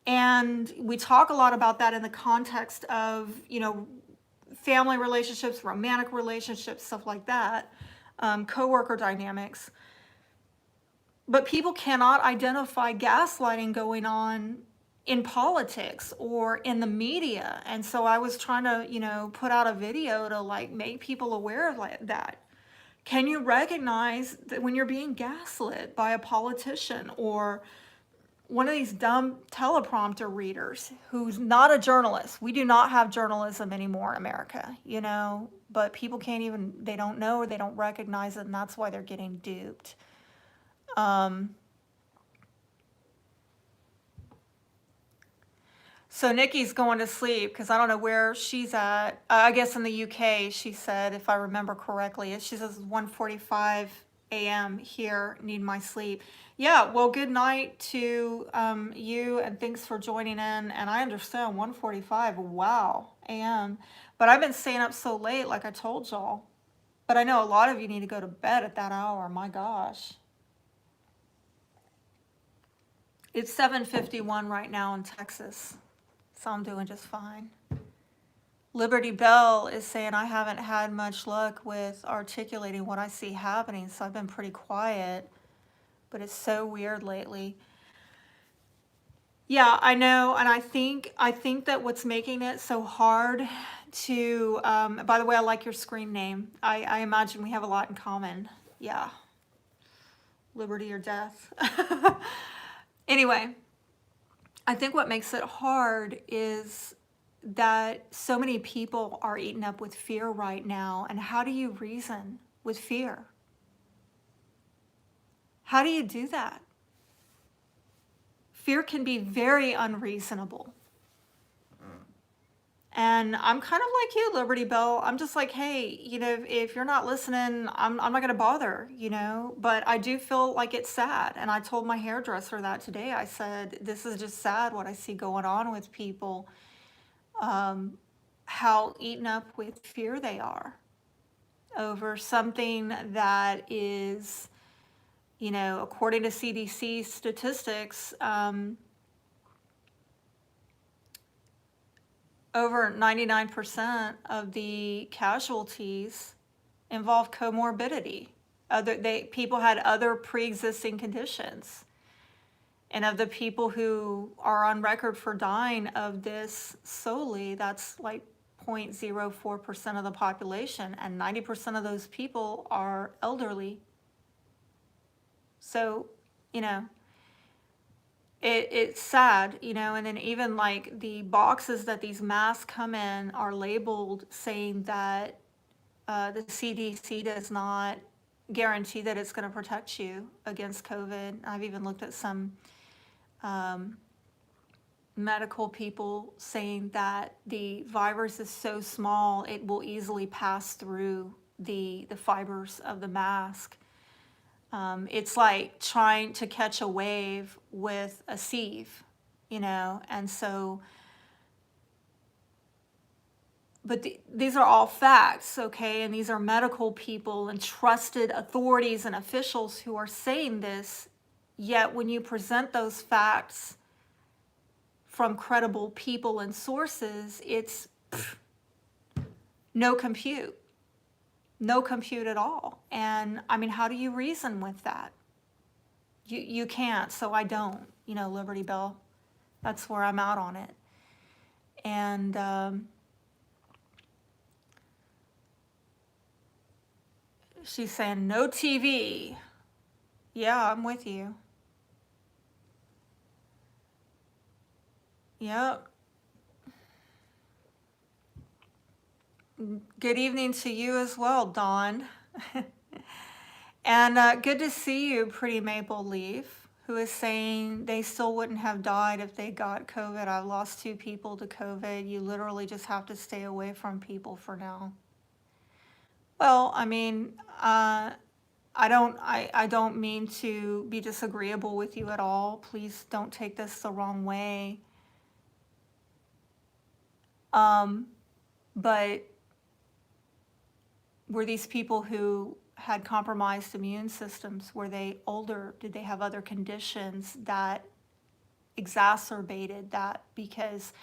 And we talk a lot about that in the context of, you know, family relationships, romantic relationships, stuff like that, coworker dynamics. But people cannot identify gaslighting going on in politics or in the media. And so I was trying to, you know, put out a video to like make people aware of that. Can you recognize that when you're being gaslit by a politician or one of these dumb teleprompter readers who's not a journalist? We do not have journalism anymore in America, you know, but people can't even, they don't know or they don't recognize it, and that's why they're getting duped. So Nikki's going to sleep because I don't know where she's at. I guess in the UK, she said, if I remember correctly. She says 1:45 a.m. here, need my sleep. Yeah, well, good night to you, and thanks for joining in. And I understand 1:45, wow, a.m. But I've been staying up so late, like I told y'all. But I know a lot of you need to go to bed at that hour, my gosh. It's 7:51 right now in Texas. So I'm doing just fine. Liberty Bell is saying I haven't had much luck with articulating what I see happening, so I've been pretty quiet, but it's so weird lately. Yeah, I know, and I think that what's making it so hard to, by the way, I like your screen name. I imagine we have a lot in common. Yeah. Liberty or death. Anyway. I think what makes it hard is that so many people are eaten up with fear right now. And how do you reason with fear? How do you do that? Fear can be very unreasonable. And I'm kind of like you, Liberty Bell. I'm just like, hey, you know, if you're not listening, I'm not going to bother, you know. But I do feel like it's sad. And I told my hairdresser that today. I said, this is just sad what I see going on with people, how eaten up with fear they are over something that is, you know, according to CDC statistics, over 99% of the casualties involve comorbidity. People had other pre-existing conditions. And of the people who are on record for dying of this solely, that's like 0.04% of the population, and 90% of those people are elderly. So, you know, it's sad, you know. And then even like the boxes that these masks come in are labeled saying that the CDC does not guarantee that it's going to protect you against COVID. I've even looked at some medical people saying that the virus is so small it will easily pass through the fibers of the mask. It's like trying to catch a wave with a sieve, you know. And so, but these are all facts, okay? And these are medical people and trusted authorities and officials who are saying this. Yet when you present those facts from credible people and sources, it's no compute at all. And I mean, how do you reason with that? You can't, so I don't, you know, Liberty Bell. That's where I'm out on it. And she's saying no TV. Yeah, I'm with you. Yep. Good evening to you as well, Dawn. And good to see you, Pretty Maple Leaf, who is saying they still wouldn't have died if they got COVID. I've lost 2 people to COVID. You literally just have to stay away from people for now. Well, I mean, I I don't mean to be disagreeable with you at all. Please don't take this the wrong way. But were these people who had compromised immune systems, were they older? Did they have other conditions that exacerbated that? Because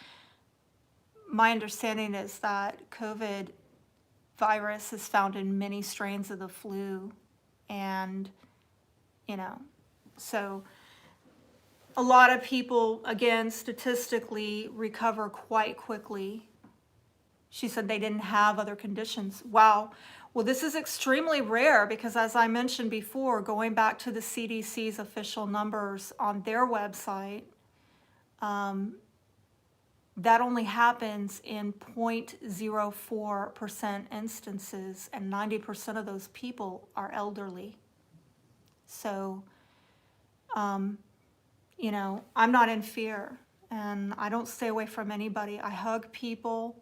my understanding is that COVID virus is found in many strains of the flu. And, so a lot of people, again, statistically recover quite quickly. She said they didn't have other conditions. Wow. Well, this is extremely rare because, as I mentioned before, going back to the CDC's official numbers on their website, that only happens in 0.04% instances, and 90% of those people are elderly. So, I'm not in fear, and I don't stay away from anybody. I hug people.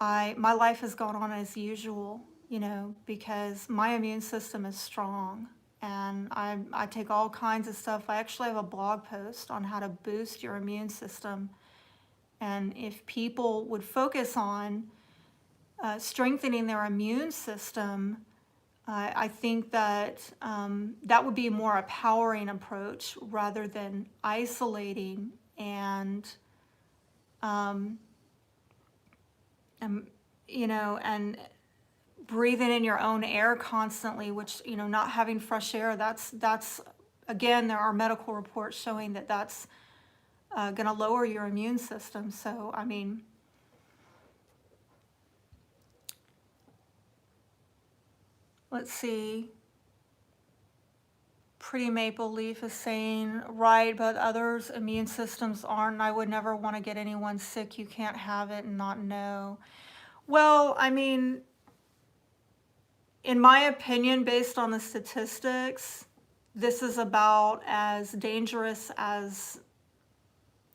My life has gone on as usual, because my immune system is strong, and I take all kinds of stuff. I actually have a blog post on how to boost your immune system. And if people would focus on strengthening their immune system, I think that that would be more a powering approach rather than isolating and breathing in your own air constantly, which, not having fresh air, that's again, there are medical reports showing that that's going to lower your immune system. So, let's see. Pretty Maple Leaf is saying, right, but others' immune systems aren't. I would never want to get anyone sick. You can't have it and not know. Well, in my opinion, based on the statistics, this is about as dangerous as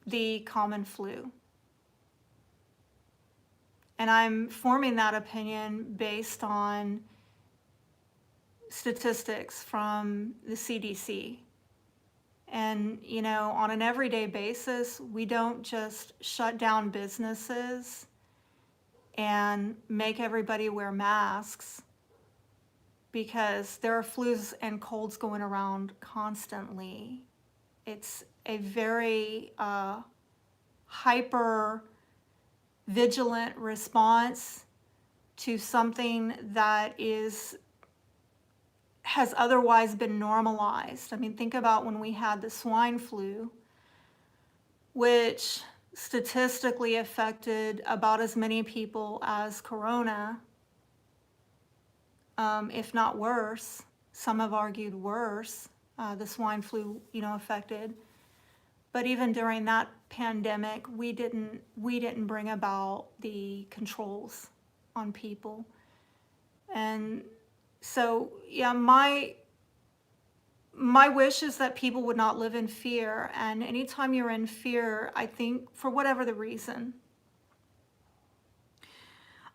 the common flu. And I'm forming that opinion based on statistics from the CDC. And, on an everyday basis, we don't just shut down businesses and make everybody wear masks, because there are flus and colds going around constantly. It's a very hyper vigilant response to something that has otherwise been normalized. Think about when we had the swine flu, which statistically affected about as many people as corona, if not worse. Some have argued worse. The swine flu, affected. But even during that pandemic, we didn't bring about the controls on people. And so, yeah, my wish is that people would not live in fear. And anytime you're in fear, I think, for whatever the reason,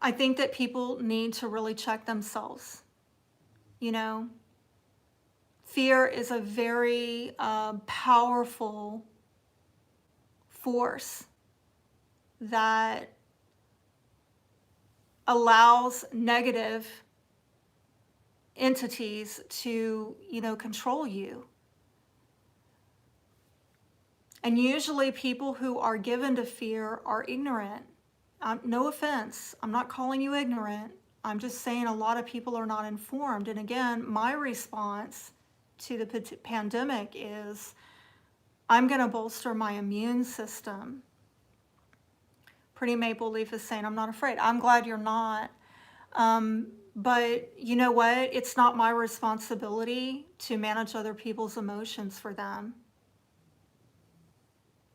I think that people need to really check themselves. Fear is a very powerful force that allows negative entities to, control you. And usually people who are given to fear are ignorant. No offense, I'm not calling you ignorant. I'm just saying a lot of people are not informed. And again, my response to the pandemic is, I'm going to bolster my immune system. Pretty Maple Leaf is saying, I'm not afraid. I'm glad you're not. But you know what? It's not my responsibility to manage other people's emotions for them.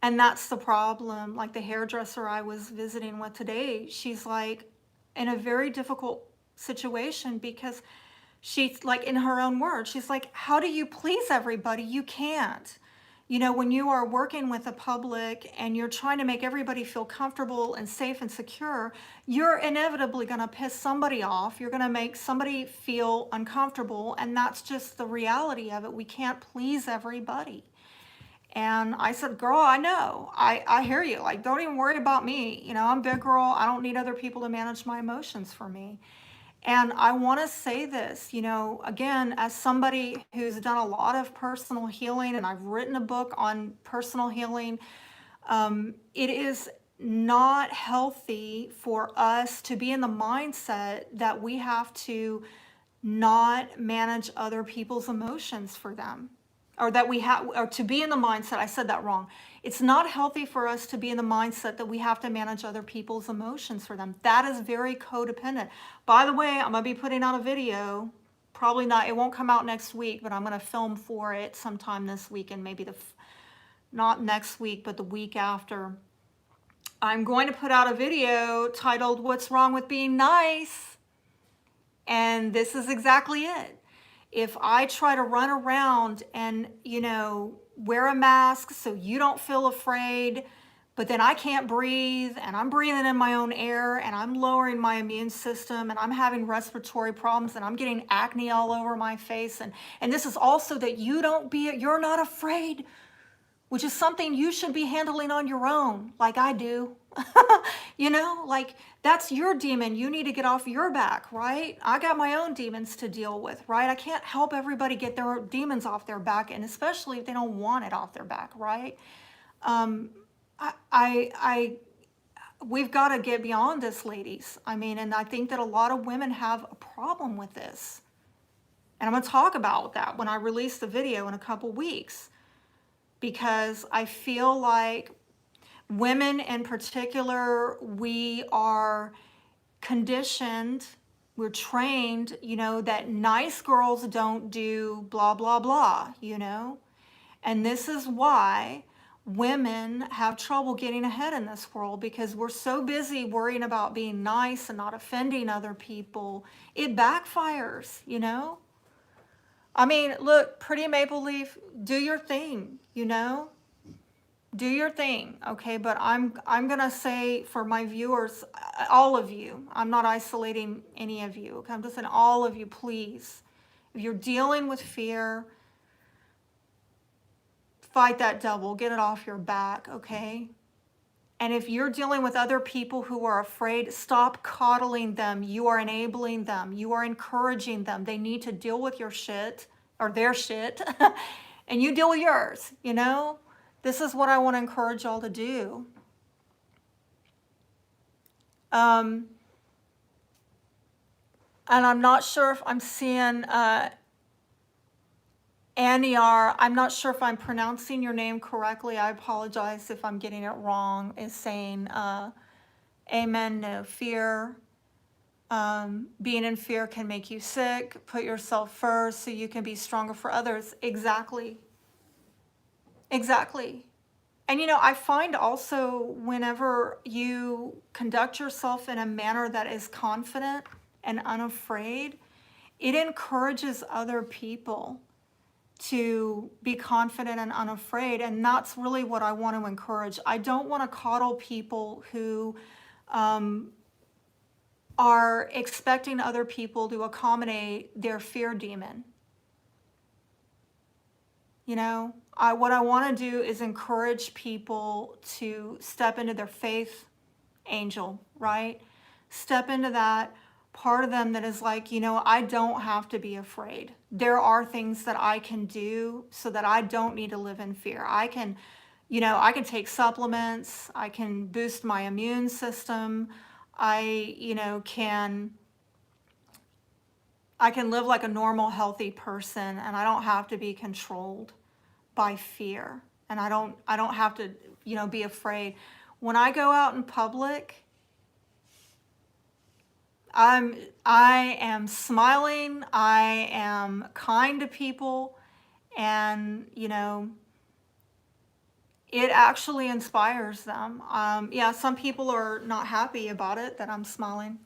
And that's the problem. Like the hairdresser I was visiting with today, she's like in a very difficult situation because she's like, in her own words, she's like, how do you please everybody? You can't. You know, when you are working with the public and you're trying to make everybody feel comfortable and safe and secure, you're inevitably going to piss somebody off. You're going to make somebody feel uncomfortable. And that's just the reality of it. We can't please everybody. And I said, girl, I know. I hear you. Like, don't even worry about me. You know, I'm a big girl. I don't need other people to manage my emotions for me. And I want to say this, you know, again, as somebody who's done a lot of personal healing, and I've written a book on personal healing, it is not healthy for us to be in the mindset that we have to not manage other people's emotions for them, or that we have, or to be in the mindset, I said that wrong. It's not healthy for us to be in the mindset that we have to manage other people's emotions for them. That is very codependent. By the way, I'm going to be putting out a video, probably not, it won't come out next week, but I'm going to film for it sometime this week, and maybe not next week, but the week after. I'm going to put out a video titled, What's Wrong with Being Nice? And this is exactly it. If I try to run around and, you know, wear a mask so you don't feel afraid, but then I can't breathe and I'm breathing in my own air and I'm lowering my immune system and I'm having respiratory problems and I'm getting acne all over my face. And this is also that you're not afraid, which is something you should be handling on your own, like I do. You know, like that's your demon. You need to get off your back, right? I got my own demons to deal with, right? I can't help everybody get their demons off their back, and especially if they don't want it off their back, right? We've got to get beyond this, ladies. I mean, and I think that a lot of women have a problem with this. And I'm going to talk about that when I release the video in a couple weeks, because I feel like women in particular, we are conditioned, we're trained, you know, that nice girls don't do blah, blah, blah, you know. And this is why women have trouble getting ahead in this world, because we're so busy worrying about being nice and not offending other people. It backfires, you know. I mean, look, Pretty Maple Leaf, do your thing, you know. Do your thing, okay? But I'm gonna say for my viewers, all of you, I'm not isolating any of you, okay? I'm just saying all of you, please. If you're dealing with fear, fight that devil, get it off your back, okay? And if you're dealing with other people who are afraid, stop coddling them. You are enabling them. You are encouraging them. They need to deal with your shit, or their shit, and you deal with yours, you know? This is what I want to encourage y'all to do. And I'm not sure if I'm seeing Aniar. I'm not sure if I'm pronouncing your name correctly. I apologize if I'm getting it wrong. Is saying amen, no fear. Being in fear can make you sick. Put yourself first so you can be stronger for others. Exactly. Exactly. And, you know, I find also whenever you conduct yourself in a manner that is confident and unafraid, it encourages other people to be confident and unafraid. And that's really what I want to encourage. I don't want to coddle people who are expecting other people to accommodate their fear demon. You know, what I want to do is encourage people to step into their faith angel, right? Step into that part of them that is like, you know, I don't have to be afraid. There are things that I can do so that I don't need to live in fear. I can, you know, I can take supplements. I can boost my immune system. I can live like a normal, healthy person, and I don't have to be controlled by fear. And I don't have to, you know, be afraid. When I go out in public, I am smiling, I am kind to people, and, you know, it actually inspires them. Yeah, some people are not happy about it, that I'm smiling.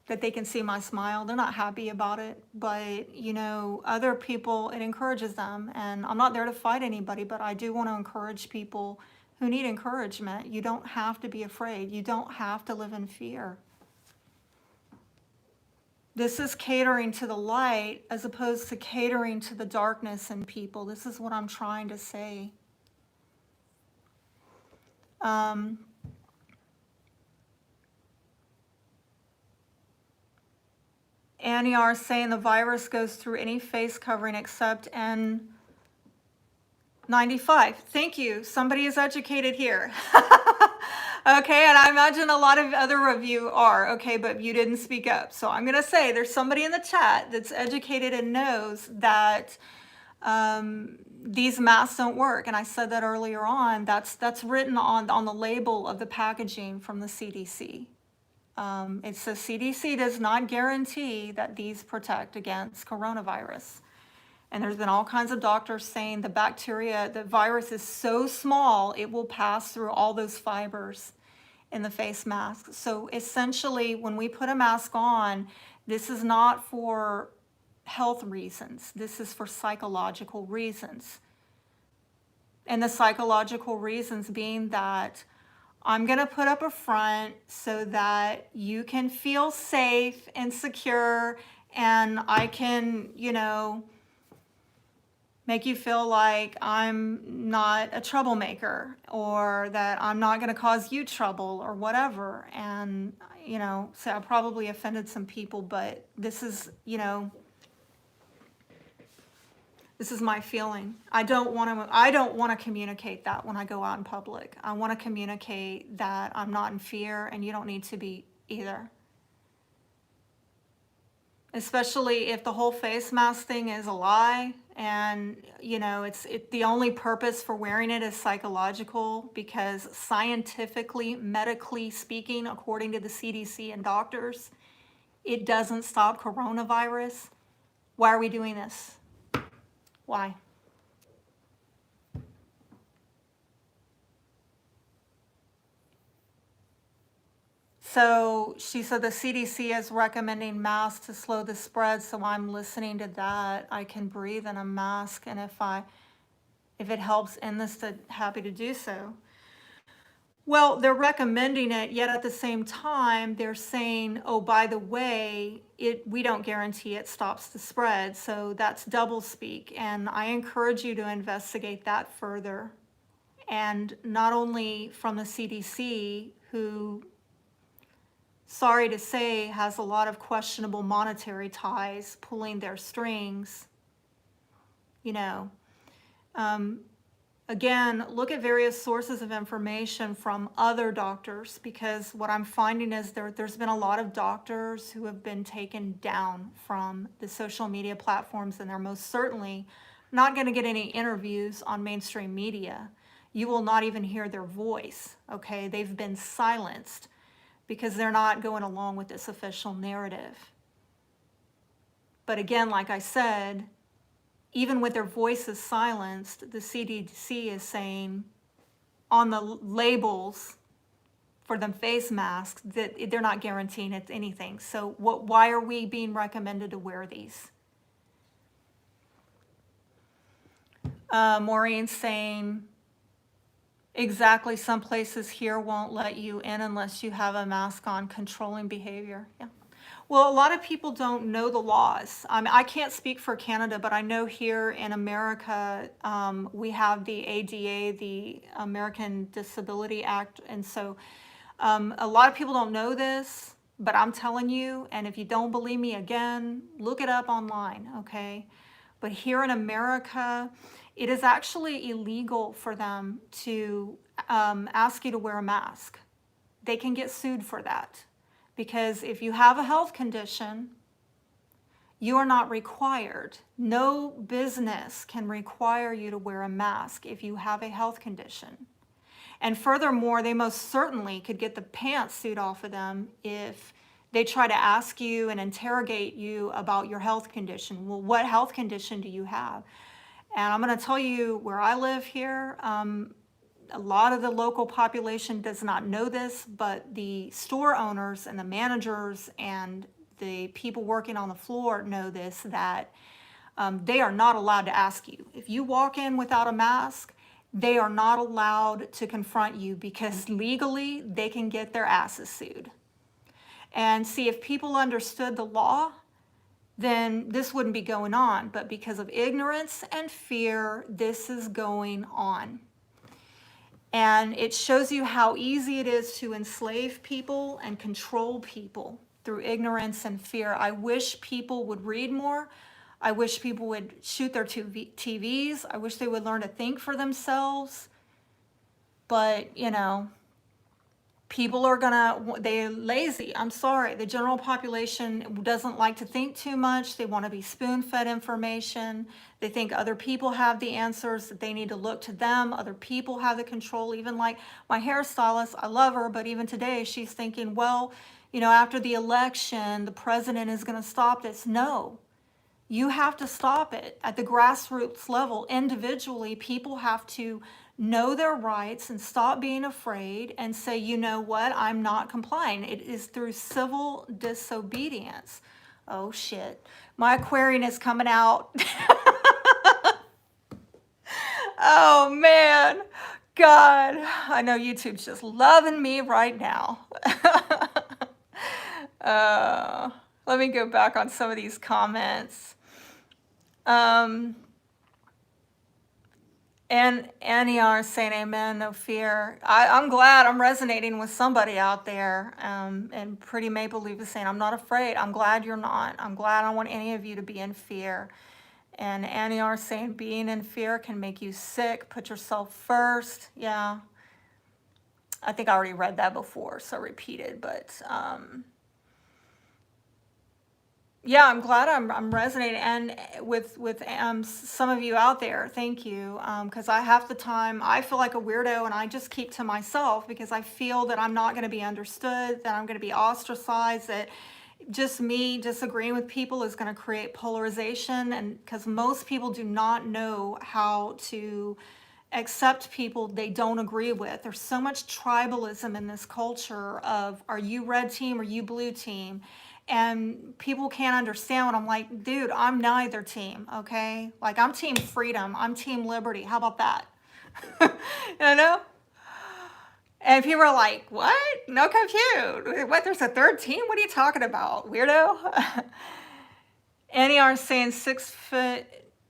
that they can see my smile. They're not happy about it, but you know, other people, it encourages them. And I'm not there to fight anybody, but I do want to encourage people who need encouragement. You don't have to be afraid. You don't have to live in fear. This is catering to the light as opposed to catering to the darkness in people. This is what I'm trying to say. Annie R. saying the virus goes through any face covering except N95. Thank you. Somebody is educated here. Okay, and I imagine a lot of other of you are, okay, but you didn't speak up. So I'm going to say there's somebody in the chat that's educated and knows that these masks don't work. And I said that earlier on. That's written on the label of the packaging from the CDC. It says CDC does not guarantee that these protect against coronavirus. And there's been all kinds of doctors saying the virus is so small, it will pass through all those fibers in the face mask. So essentially, when we put a mask on, this is not for health reasons. This is for psychological reasons. And the psychological reasons being that I'm going to put up a front so that you can feel safe and secure, and I can, you know, make you feel like I'm not a troublemaker, or that I'm not going to cause you trouble or whatever. And, you know, so I probably offended some people, but this is, you know, this is my feeling. I don't want to communicate that when I go out in public. I want to communicate that I'm not in fear, and you don't need to be either. Especially if the whole face mask thing is a lie, and you know, the only purpose for wearing it is psychological, because scientifically, medically speaking, according to the CDC and doctors, it doesn't stop coronavirus. Why are we doing this? Why? So she said the CDC is recommending masks to slow the spread, so I'm listening to that. I can breathe in a mask, and if it helps end this, happy to do so. Well, they're recommending it, yet at the same time, they're saying, oh, by the way, we don't guarantee it stops the spread. So that's doublespeak. And I encourage you to investigate that further. And not only from the CDC, who, sorry to say, has a lot of questionable monetary ties pulling their strings, you know. Again, look at various sources of information from other doctors, because what I'm finding is there's been a lot of doctors who have been taken down from the social media platforms, and they're most certainly not going to get any interviews on mainstream media. You will not even hear their voice, okay? They've been silenced because they're not going along with this official narrative. But again, like I said, even with their voices silenced, the CDC is saying on the labels for the face masks that they're not guaranteeing it's anything. So why are we being recommended to wear these? Maureen's saying, exactly, some places here won't let you in unless you have a mask on, controlling behavior. Yeah. Well, a lot of people don't know the laws. I can't speak for Canada, but I know here in America, we have the ADA, the American Disability Act. And so a lot of people don't know this, but I'm telling you, and if you don't believe me, again, look it up online, okay? But here in America, it is actually illegal for them to ask you to wear a mask. They can get sued for that. Because if you have a health condition, you are not required. No business can require you to wear a mask if you have a health condition. And furthermore, they most certainly could get the pantsuit off of them if they try to ask you and interrogate you about your health condition. Well, what health condition do you have? And I'm going to tell you, where I live here, a lot of the local population does not know this, but the store owners and the managers and the people working on the floor know this, that they are not allowed to ask you. If you walk in without a mask, they are not allowed to confront you, because legally they can get their asses sued. And see, if people understood the law, then this wouldn't be going on. But because of ignorance and fear, this is going on. And it shows you how easy it is to enslave people and control people through ignorance and fear. I wish people would read more. I wish people would shoot their TVs. I wish they would learn to think for themselves. But, you know, people are they're lazy. I'm sorry. The general population doesn't like to think too much. They want to be spoon-fed information. They think other people have the answers, that they need to look to them. Other people have the control. Even like my hairstylist, I love her, but even today she's thinking, well, you know, after the election, the president is going to stop this. No. You have to stop it at the grassroots level. Individually, people have to know their rights and stop being afraid and say, you know what, I'm not complying. It is through civil disobedience. Oh shit, my Aquarian is coming out. Oh man, God, I know YouTube's just loving me right now. Let me go back on some of these comments. And NER saying amen, no fear. I'm glad I'm resonating with somebody out there. And Pretty Maple Leaf is saying, I'm not afraid. I'm glad you're not. I'm glad I don't want any of you to be in fear. And NER saying being in fear can make you sick. Put yourself first. Yeah. I think I already read that before, so repeated, but yeah, I'm glad I'm resonating, and with some of you out there, thank you, because I half the time I feel like a weirdo and I just keep to myself because I feel that I'm not going to be understood, that I'm going to be ostracized, that just me disagreeing with people is going to create polarization, and because most people do not know how to accept people they don't agree with. There's so much tribalism in this culture of, are you red team or you blue team? And people can't understand what I'm like, dude, I'm neither team, okay? Like, I'm team freedom, I'm team liberty. How about that? You know? And people are like, what? No compute. What, there's a third team? What are you talking about, weirdo? NER saying 6 foot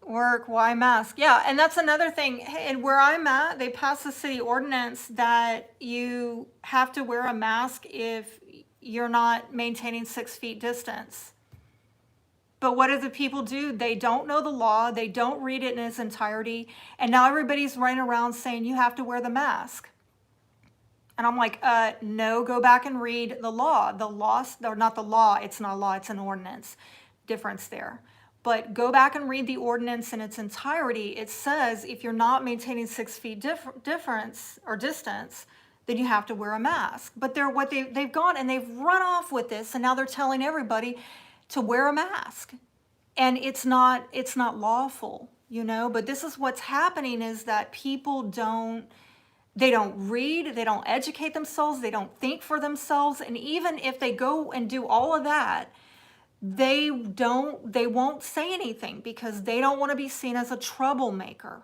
work, why mask? Yeah, and that's another thing. Hey, and where I'm at, they passed the city ordinance that you have to wear a mask if you're not maintaining 6 feet distance. But what do the people do? They don't know the law. They don't read it in its entirety. And now everybody's running around saying you have to wear the mask. And I'm like, no, go back and read the law. The law, or not the law, it's not a law, it's an ordinance. Difference there. But go back and read the ordinance in its entirety. It says if you're not maintaining 6 feet difference or distance, then you have to wear a mask. But they've gone and they've run off with this, and now they're telling everybody to wear a mask. And it's not lawful, you know, but this is what's happening, is that people don't read, they don't educate themselves, they don't think for themselves, and even if they go and do all of that, they won't say anything because they don't want to be seen as a troublemaker.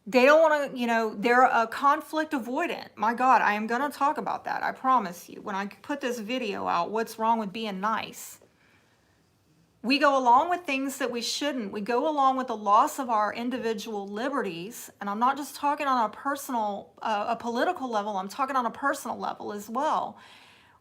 They don't want to, you know, they're a conflict avoidant. My God, I am going to talk about that. I promise you. When I put this video out, what's wrong with being nice? We go along with things that we shouldn't. We go along with the loss of our individual liberties. And I'm not just talking on a personal, a political level. I'm talking on a personal level as well.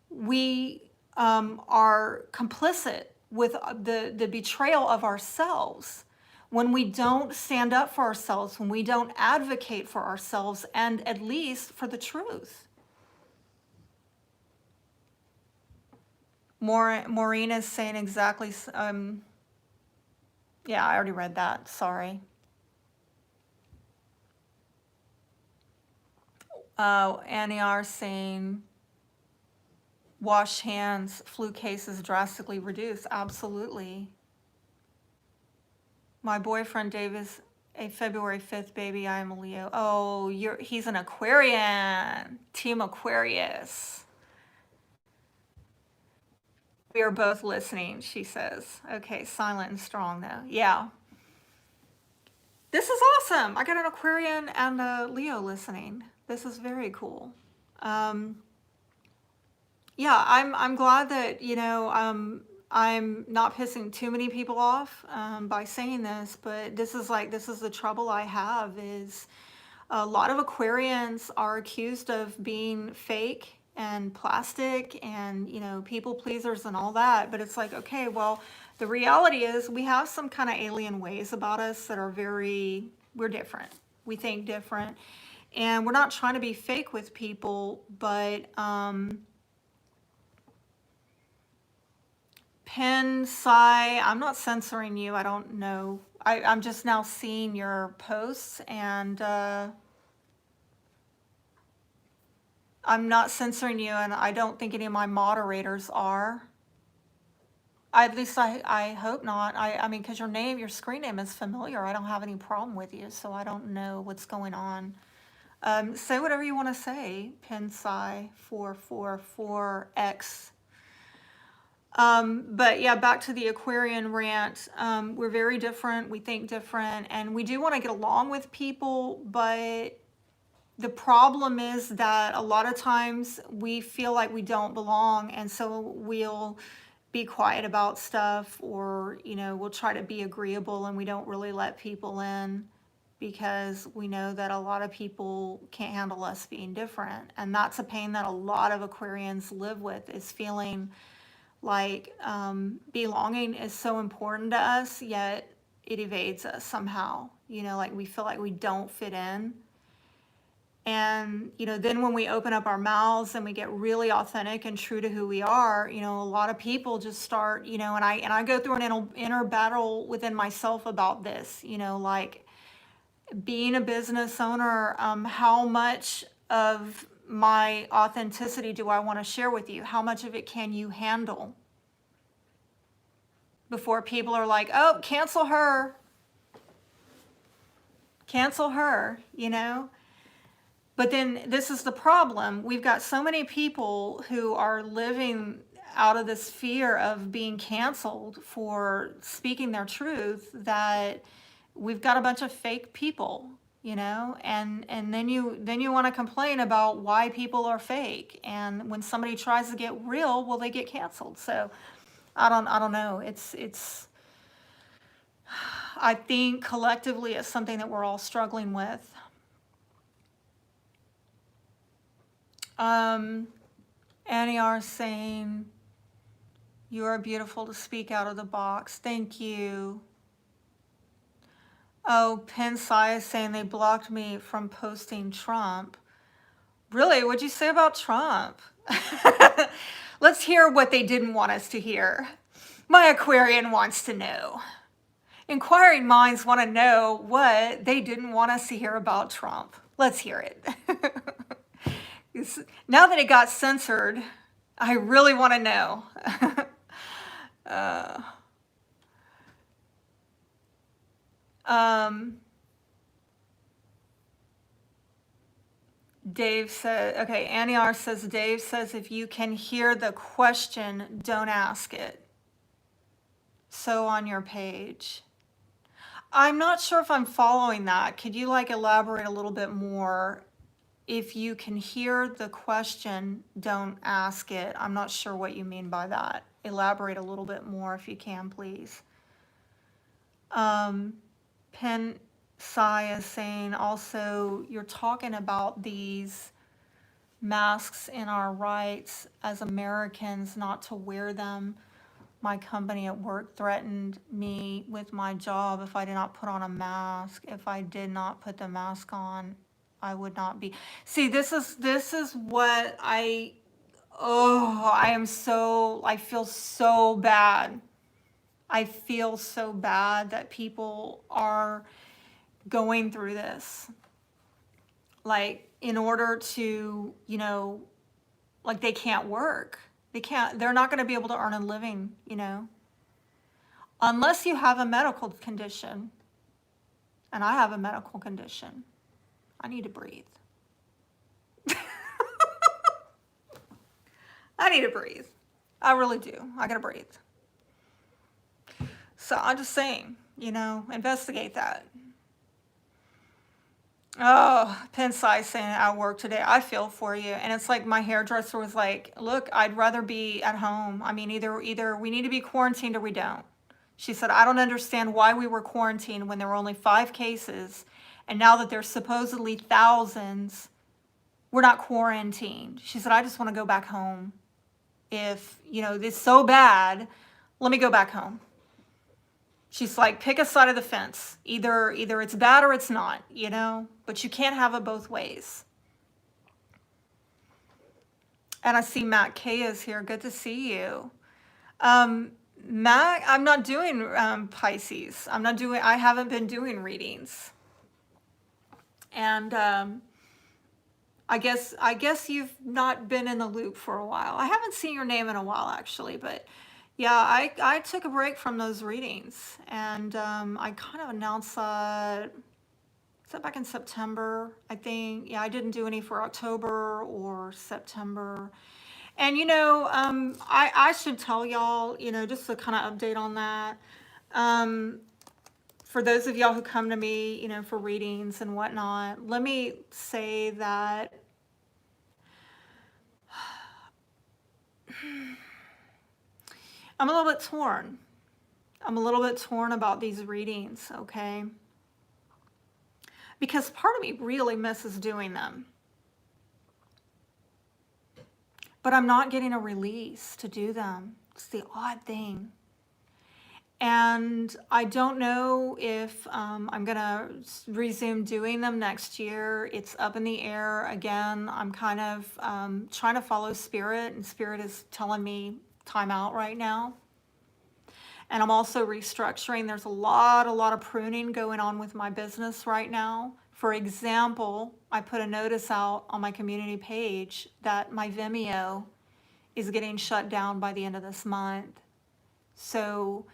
We are complicit with the betrayal of ourselves when we don't stand up for ourselves, when we don't advocate for ourselves, and at least for the truth. Maureen is saying exactly, yeah, I already read that, sorry. Annie R saying, wash hands, flu cases drastically reduced. Absolutely. My boyfriend Davis A February 5th baby. I am a Leo. Oh, he's an Aquarian. Team Aquarius. We are both listening, she says. Okay, silent and strong though. Yeah. This is awesome. I got an Aquarian and a Leo listening. This is very cool. Yeah, I'm glad that, I'm not pissing too many people off by saying this, but this is the trouble I have is a lot of Aquarians are accused of being fake and plastic and, people pleasers and all that. But it's like, okay, well, the reality is we have some kind of alien ways about us that are we're different. We think different. And we're not trying to be fake with people, but Pen, Sai, I'm not censoring you. I don't know. I'm just now seeing your posts, and I'm not censoring you, and I don't think any of my moderators are. At least I hope not. I mean, because your screen name is familiar. I don't have any problem with you, so I don't know what's going on. Say whatever you want to say, Pen, Sai 444X. But yeah, back to the Aquarian rant. We're very different. We think different, and we do want to get along with people, but the problem is that a lot of times we feel like we don't belong, and so we'll be quiet about stuff, or, we'll try to be agreeable, and we don't really let people in because we know that a lot of people can't handle us being different. And that's a pain that a lot of Aquarians live with, is feeling like belonging is so important to us, yet it evades us somehow. Like we feel like we don't fit in. And, then when we open up our mouths and we get really authentic and true to who we are, a lot of people just start, and I go through an inner battle within myself about this, like being a business owner, how much of my authenticity do I want to share with you? How much of it can you handle? Before people are like, oh, cancel her. Cancel her, But then this is the problem. We've got so many people who are living out of this fear of being canceled for speaking their truth, that we've got a bunch of fake people, and then you want to complain about why people are fake. And when somebody tries to get real, well, they get canceled. So I don't know. It's I think collectively it's something that we're all struggling with. Annie R saying, you are beautiful to speak out of the box. Thank you. Oh, Pensai is saying they blocked me from posting Trump. Really? What'd you say about Trump? Let's hear what they didn't want us to hear. My Aquarian wants to know. Inquiring minds want to know what they didn't want us to hear about Trump. Let's hear it. Now that it got censored, I really want to know. Dave said, okay, Annie R says, Dave says, if you can hear the question, don't ask it. So on your page. I'm not sure if I'm following that. Could you elaborate a little bit more? If you can hear the question, don't ask it. I'm not sure what you mean by that. Elaborate a little bit more if you can, please. Pen Sai is saying also, you're talking about these masks and our rights as Americans not to wear them. My company at work threatened me with my job if I did not put on a mask. If I did not put the mask on, I would not be. See, this is what I feel so bad. I feel so bad that people are going through this. In order to, they can't work. They're not going to be able to earn a living, unless you have a medical condition. and I have a medical condition. I need to breathe. I need to breathe. I really do. I gotta breathe. So I'm just saying, investigate that. Oh, pen size saying at work today, I feel for you. And it's like my hairdresser was like, look, I'd rather be at home. I mean, either we need to be quarantined or we don't. She said, I don't understand why we were quarantined when there were only 5 cases. And now that there's supposedly thousands, we're not quarantined. She said, I just want to go back home. If, this is so bad, let me go back home. She's like, pick a side of the fence. Either it's bad or it's not, but you can't have it both ways. And I see Matt K is here. Good to see you. Matt, I'm not doing Pisces. I haven't been doing readings. And I guess you've not been in the loop for a while. I haven't seen your name in a while, actually, but yeah, I took a break from those readings, and I kind of announced that, is that back in September, I think? Yeah, I didn't do any for October or September. And, I should tell y'all, just to kind of update on that. For those of y'all who come to me, for readings and whatnot, let me say that I'm a little bit torn. I'm a little bit torn about these readings, okay? Because part of me really misses doing them. But I'm not getting a release to do them. It's the odd thing. And I don't know if I'm going to resume doing them next year. It's up in the air again. I'm kind of trying to follow Spirit, and Spirit is telling me time out right now. And I'm also restructuring. There's a lot of pruning going on with my business right now. For example, I put a notice out on my community page that my Vimeo is getting shut down by the end of this month. So,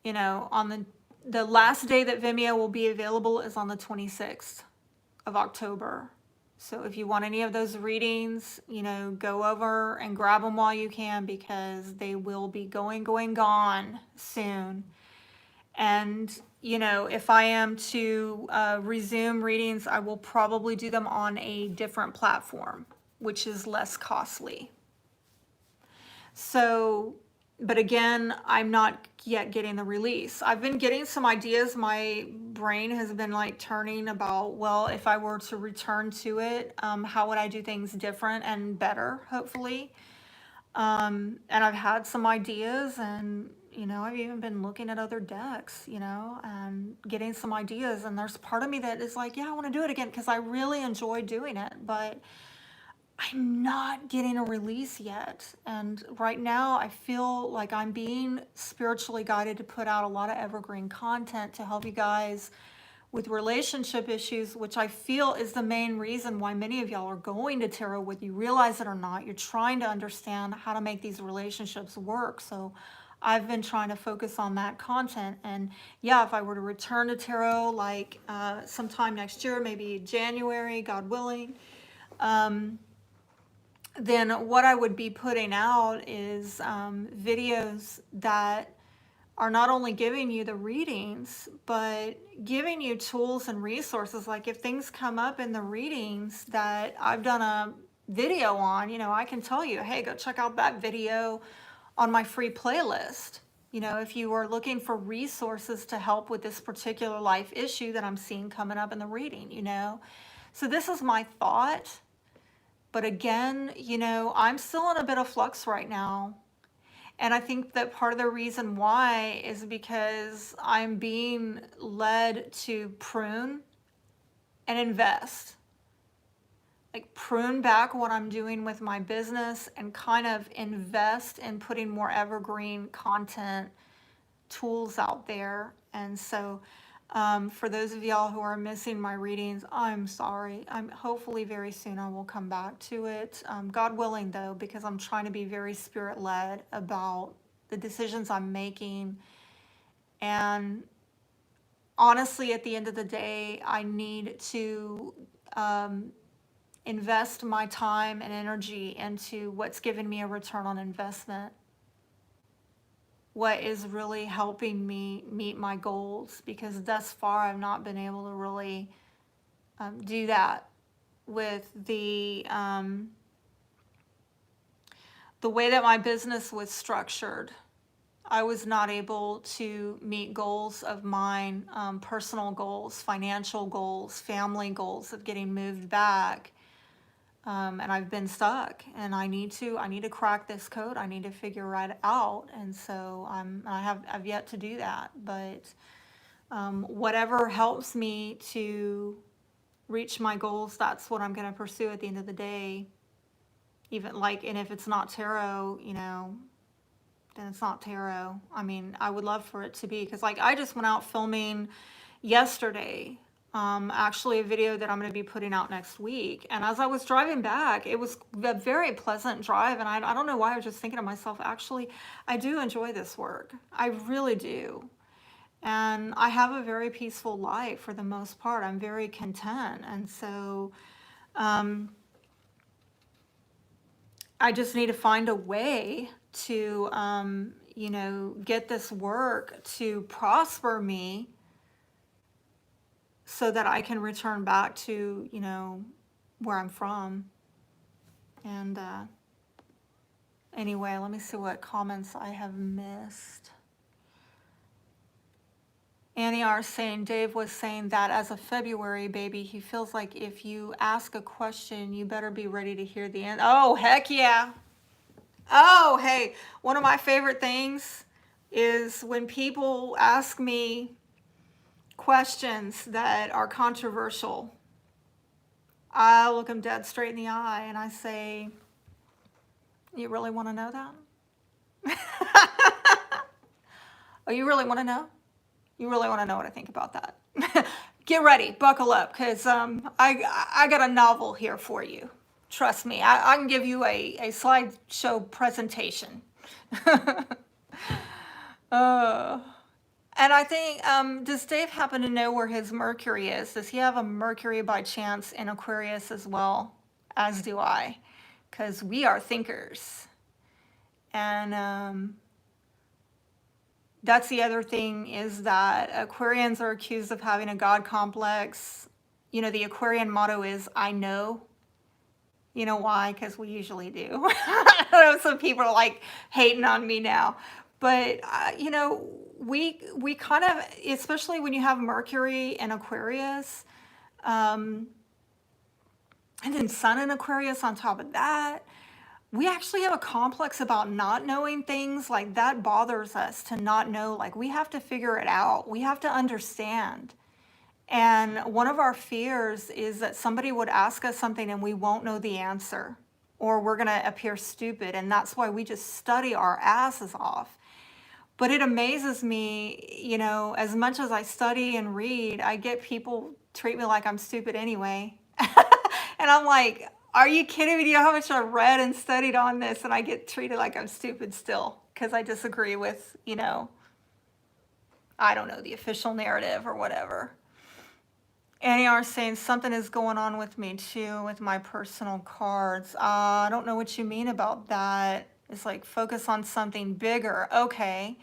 on the last day that Vimeo will be available is on the 26th of October. So if you want any of those readings, go over and grab them while you can, because they will be gone soon. And, if I am to resume readings, I will probably do them on a different platform, which is less costly. So, but again, I'm not yet getting the release. I've been getting some ideas. My brain has been turning about, well, if I were to return to it, how would I do things different and better, hopefully. And I've had some ideas, and, I've even been looking at other decks, and getting some ideas. And there's part of me that is like, yeah, I want to do it again because I really enjoy doing it, but I'm not getting a release yet. And right now I feel like I'm being spiritually guided to put out a lot of evergreen content to help you guys with relationship issues, which I feel is the main reason why many of y'all are going to tarot, whether you realize it or not. You're trying to understand how to make these relationships work. So I've been trying to focus on that content. And yeah, if I were to return to tarot sometime next year, maybe January, God willing, then what I would be putting out is videos that are not only giving you the readings, but giving you tools and resources. Like if things come up in the readings that I've done a video on, I can tell you, hey, go check out that video on my free playlist. If you are looking for resources to help with this particular life issue that I'm seeing coming up in the reading, So this is my thought. But again, I'm still in a bit of flux right now. And I think that part of the reason why is because I'm being led to prune and invest. Like prune back what I'm doing with my business and kind of invest in putting more evergreen content tools out there. And so for those of y'all who are missing my readings, I'm sorry. Hopefully very soon I will come back to it. God willing though, because I'm trying to be very spirit-led about the decisions I'm making. And honestly, at the end of the day, I need to invest my time and energy into what's giving me a return on investment, what is really helping me meet my goals, because thus far I've not been able to really do that with the way that my business was structured. I was not able to meet goals of mine, personal goals, financial goals, family goals of getting moved back. And I've been stuck, and I need to crack this code. I need to figure it out. And so I've yet to do that, but whatever helps me to reach my goals, that's what I'm going to pursue at the end of the day. Even like, and if it's not tarot, then it's not tarot. I mean, I would love for it to be, because like I just went out filming yesterday, actually a video that I'm going to be putting out next week. And as I was driving back, it was a very pleasant drive. And I don't know why, I was just thinking to myself, actually, I do enjoy this work. I really do. And I have a very peaceful life for the most part. I'm very content. And so I just need to find a way to, get this work to prosper me so that I can return back to, where I'm from. And anyway, let me see what comments I have missed. Annie R. saying, Dave was saying that as a February baby, he feels like if you ask a question, you better be ready to hear the answer. Oh, heck yeah. Oh, hey, one of my favorite things is when people ask me questions that are controversial. I look them dead straight in the eye and I say, you really want to know that? Oh, you really want to know? You really want to know what I think about that? Get ready, buckle up, because I got a novel here for you. Trust me, I can give you a slideshow presentation. And I think, does Dave happen to know where his Mercury is? Does he have a Mercury by chance in Aquarius as well? As do I, because we are thinkers. And that's the other thing, is that Aquarians are accused of having a God complex. The Aquarian motto is, I know. You know why? Because we usually do. I know some people are like hating on me now. But, we kind of, especially when you have Mercury and Aquarius, and then Sun in Aquarius on top of that, we actually have a complex about not knowing things. Like, that bothers us to not know. Like, we have to figure it out. We have to understand. And one of our fears is that somebody would ask us something and we won't know the answer, or we're going to appear stupid. And that's why we just study our asses off. But it amazes me, as much as I study and read, I get people treat me like I'm stupid anyway. And I'm like, are you kidding me? Do you know how much I've read and studied on this? And I get treated like I'm stupid still because I disagree with, I don't know, the official narrative or whatever. Annie R. saying something is going on with me too with my personal cards. I don't know what you mean about that. It's like focus on something bigger. Okay.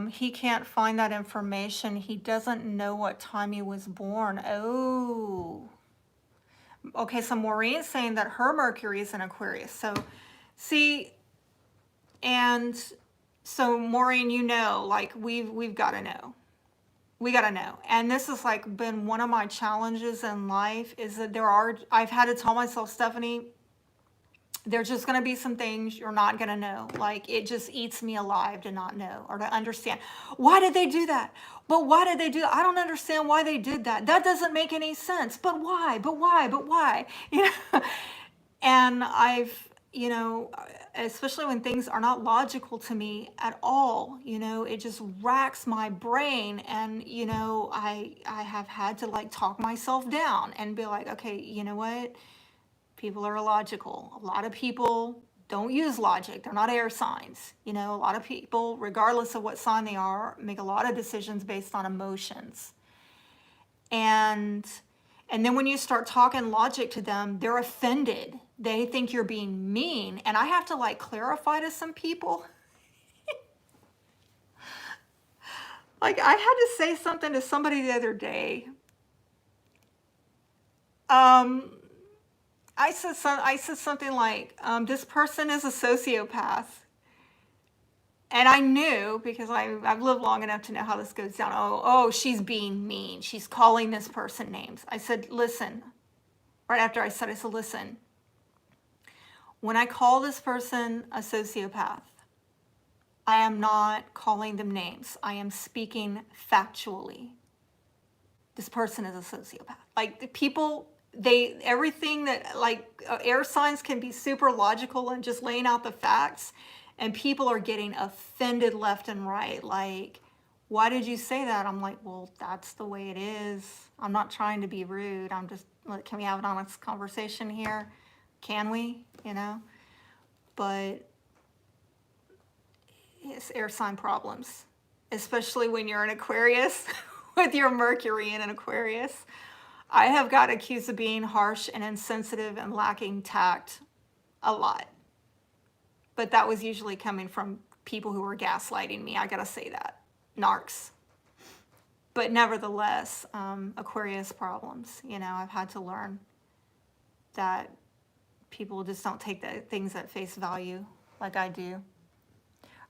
He can't find that information. He doesn't know what time he was born. Oh. Okay, so Maureen's saying that her Mercury is in Aquarius. So, see, and so Maureen, like we've got to know. We got to know. And this has like been one of my challenges in life, is that I've had to tell myself, Stephanie, there's just going to be some things you're not going to know. Like, it just eats me alive to not know or to understand. Why did they do that? But why did they do that? I don't understand why they did that. That doesn't make any sense. But why? But why? But why? And I've, especially when things are not logical to me at all, it just racks my brain. And, I have had to like talk myself down and be like, okay, you know what? People are illogical. A lot of people don't use logic. They're not air signs. You know, a lot of people, regardless of what sign they are, make a lot of decisions based on emotions. And then when you start talking logic to them, they're offended. They think you're being mean. And I have to like clarify to some people. Like I had to say something to somebody the other day. I said something like, this person is a sociopath. And I knew, because I've lived long enough to know how this goes down. Oh, she's being mean. She's calling this person names. I said, listen, right after I said, listen, when I call this person a sociopath, I am not calling them names. I am speaking factually. This person is a sociopath. Like the people, everything that like air signs can be super logical and just laying out the facts. And people are getting offended left and right. Like, why did you say that? I'm like, well, that's the way it is. I'm not trying to be rude. I'm just, like, can we have an honest conversation here? Can we? You know? But it's air sign problems, especially when you're an Aquarius with your Mercury in an Aquarius. I have got accused of being harsh and insensitive and lacking tact a lot. But that was usually coming from people who were gaslighting me. I gotta say that. Narcs. But nevertheless, Aquarius problems. You know, I've had to learn that people just don't take the things at face value like I do.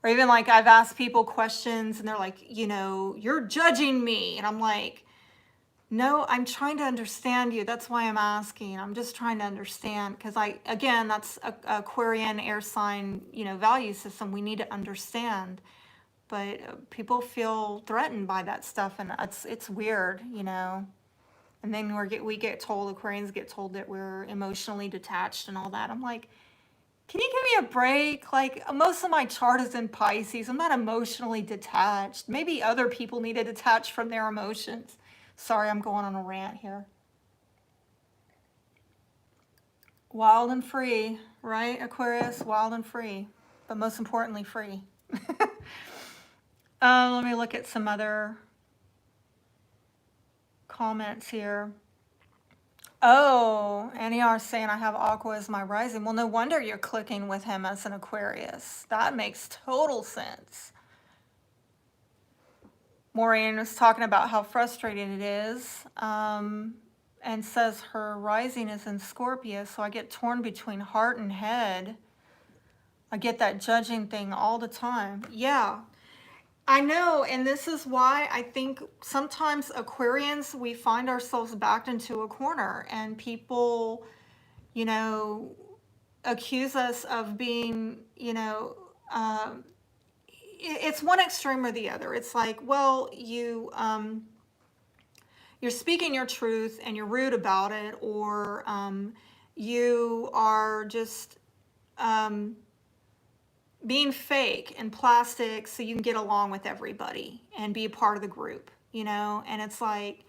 Or even like I've asked people questions and they're like, you know, you're judging me. And I'm like, no, I'm trying to understand you. That's why I'm asking. I'm just trying to understand because again, that's a Aquarian air sign, you know, value system. We need to understand, but people feel threatened by that stuff, and it's weird, you know. And then we get told, Aquarians get told that we're emotionally detached and all that. I'm like, can you give me a break? Like most of my chart is in Pisces. I'm not emotionally detached. Maybe other people need to detach from their emotions. Sorry, I'm going on a rant here. Wild and free, right, Aquarius? Wild and free, but most importantly, free. Let me look at some other comments here. Oh, NER saying I have Aqua as my rising. Well, no wonder you're clicking with him as an Aquarius. That makes total sense. Maureen was talking about how frustrating it is, and says her rising is in Scorpio, so I get torn between heart and head. I get that judging thing all the time. Yeah, I know, and this is why I think sometimes Aquarians, we find ourselves backed into a corner, and people, you know, accuse us of being, you know, it's one extreme or the other. It's like, well, you're speaking your truth and you're rude about it, or you are just being fake and plastic so you can get along with everybody and be a part of the group, you know? And it's like,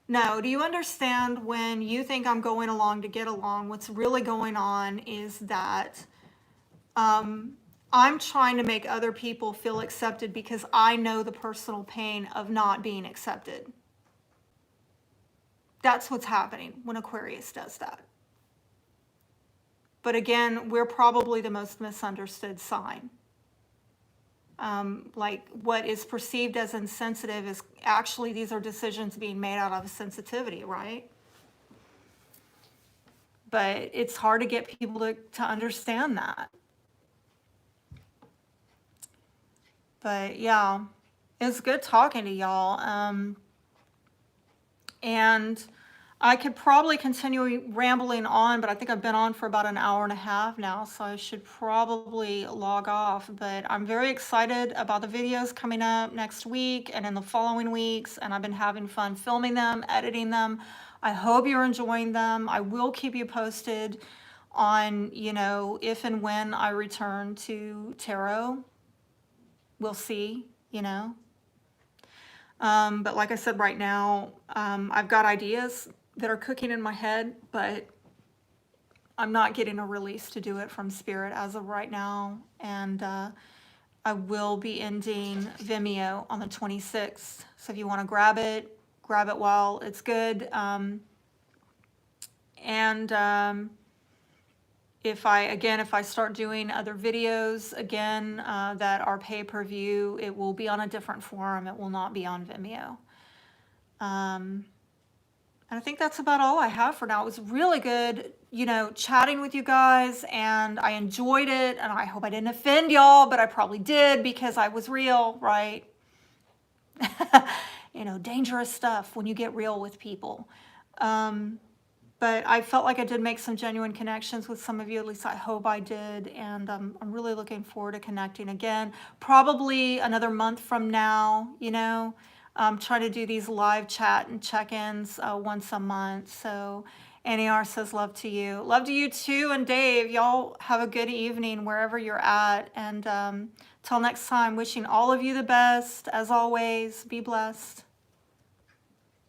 no, do you understand when you think I'm going along to get along, what's really going on is that I'm trying to make other people feel accepted because I know the personal pain of not being accepted. That's what's happening when Aquarius does that. But again, we're probably the most misunderstood sign. Like what is perceived as insensitive is actually, these are decisions being made out of sensitivity, right? But it's hard to get people to understand that. But yeah, it's good talking to y'all. And I could probably continue rambling on, but I think I've been on for about an hour and a half now, so I should probably log off. But I'm very excited about the videos coming up next week and in the following weeks, and I've been having fun filming them, editing them. I hope you're enjoying them. I will keep you posted on, you know, if and when I return to tarot. We'll see, you know. But like I said, right now, I've got ideas that are cooking in my head, but I'm not getting a release to do it from Spirit as of right now. And I will be ending Vimeo on the 26th. So if you want to grab it while it's good. If I start doing other videos again that are pay-per-view, it will be on a different forum. It will not be on Vimeo. And I think that's about all I have for now. It was really good, chatting with you guys, and I enjoyed it, and I hope I didn't offend y'all, but I probably did because I was real, right? Dangerous stuff when you get real with people. But I felt like I did make some genuine connections with some of you. At least I hope I did. And I'm really looking forward to connecting again. Probably another month from now, try to do these live chat and check-ins once a month. So NAR says love to you. Love to you too. And Dave, y'all have a good evening wherever you're at. And till next time, wishing all of you the best. As always, be blessed.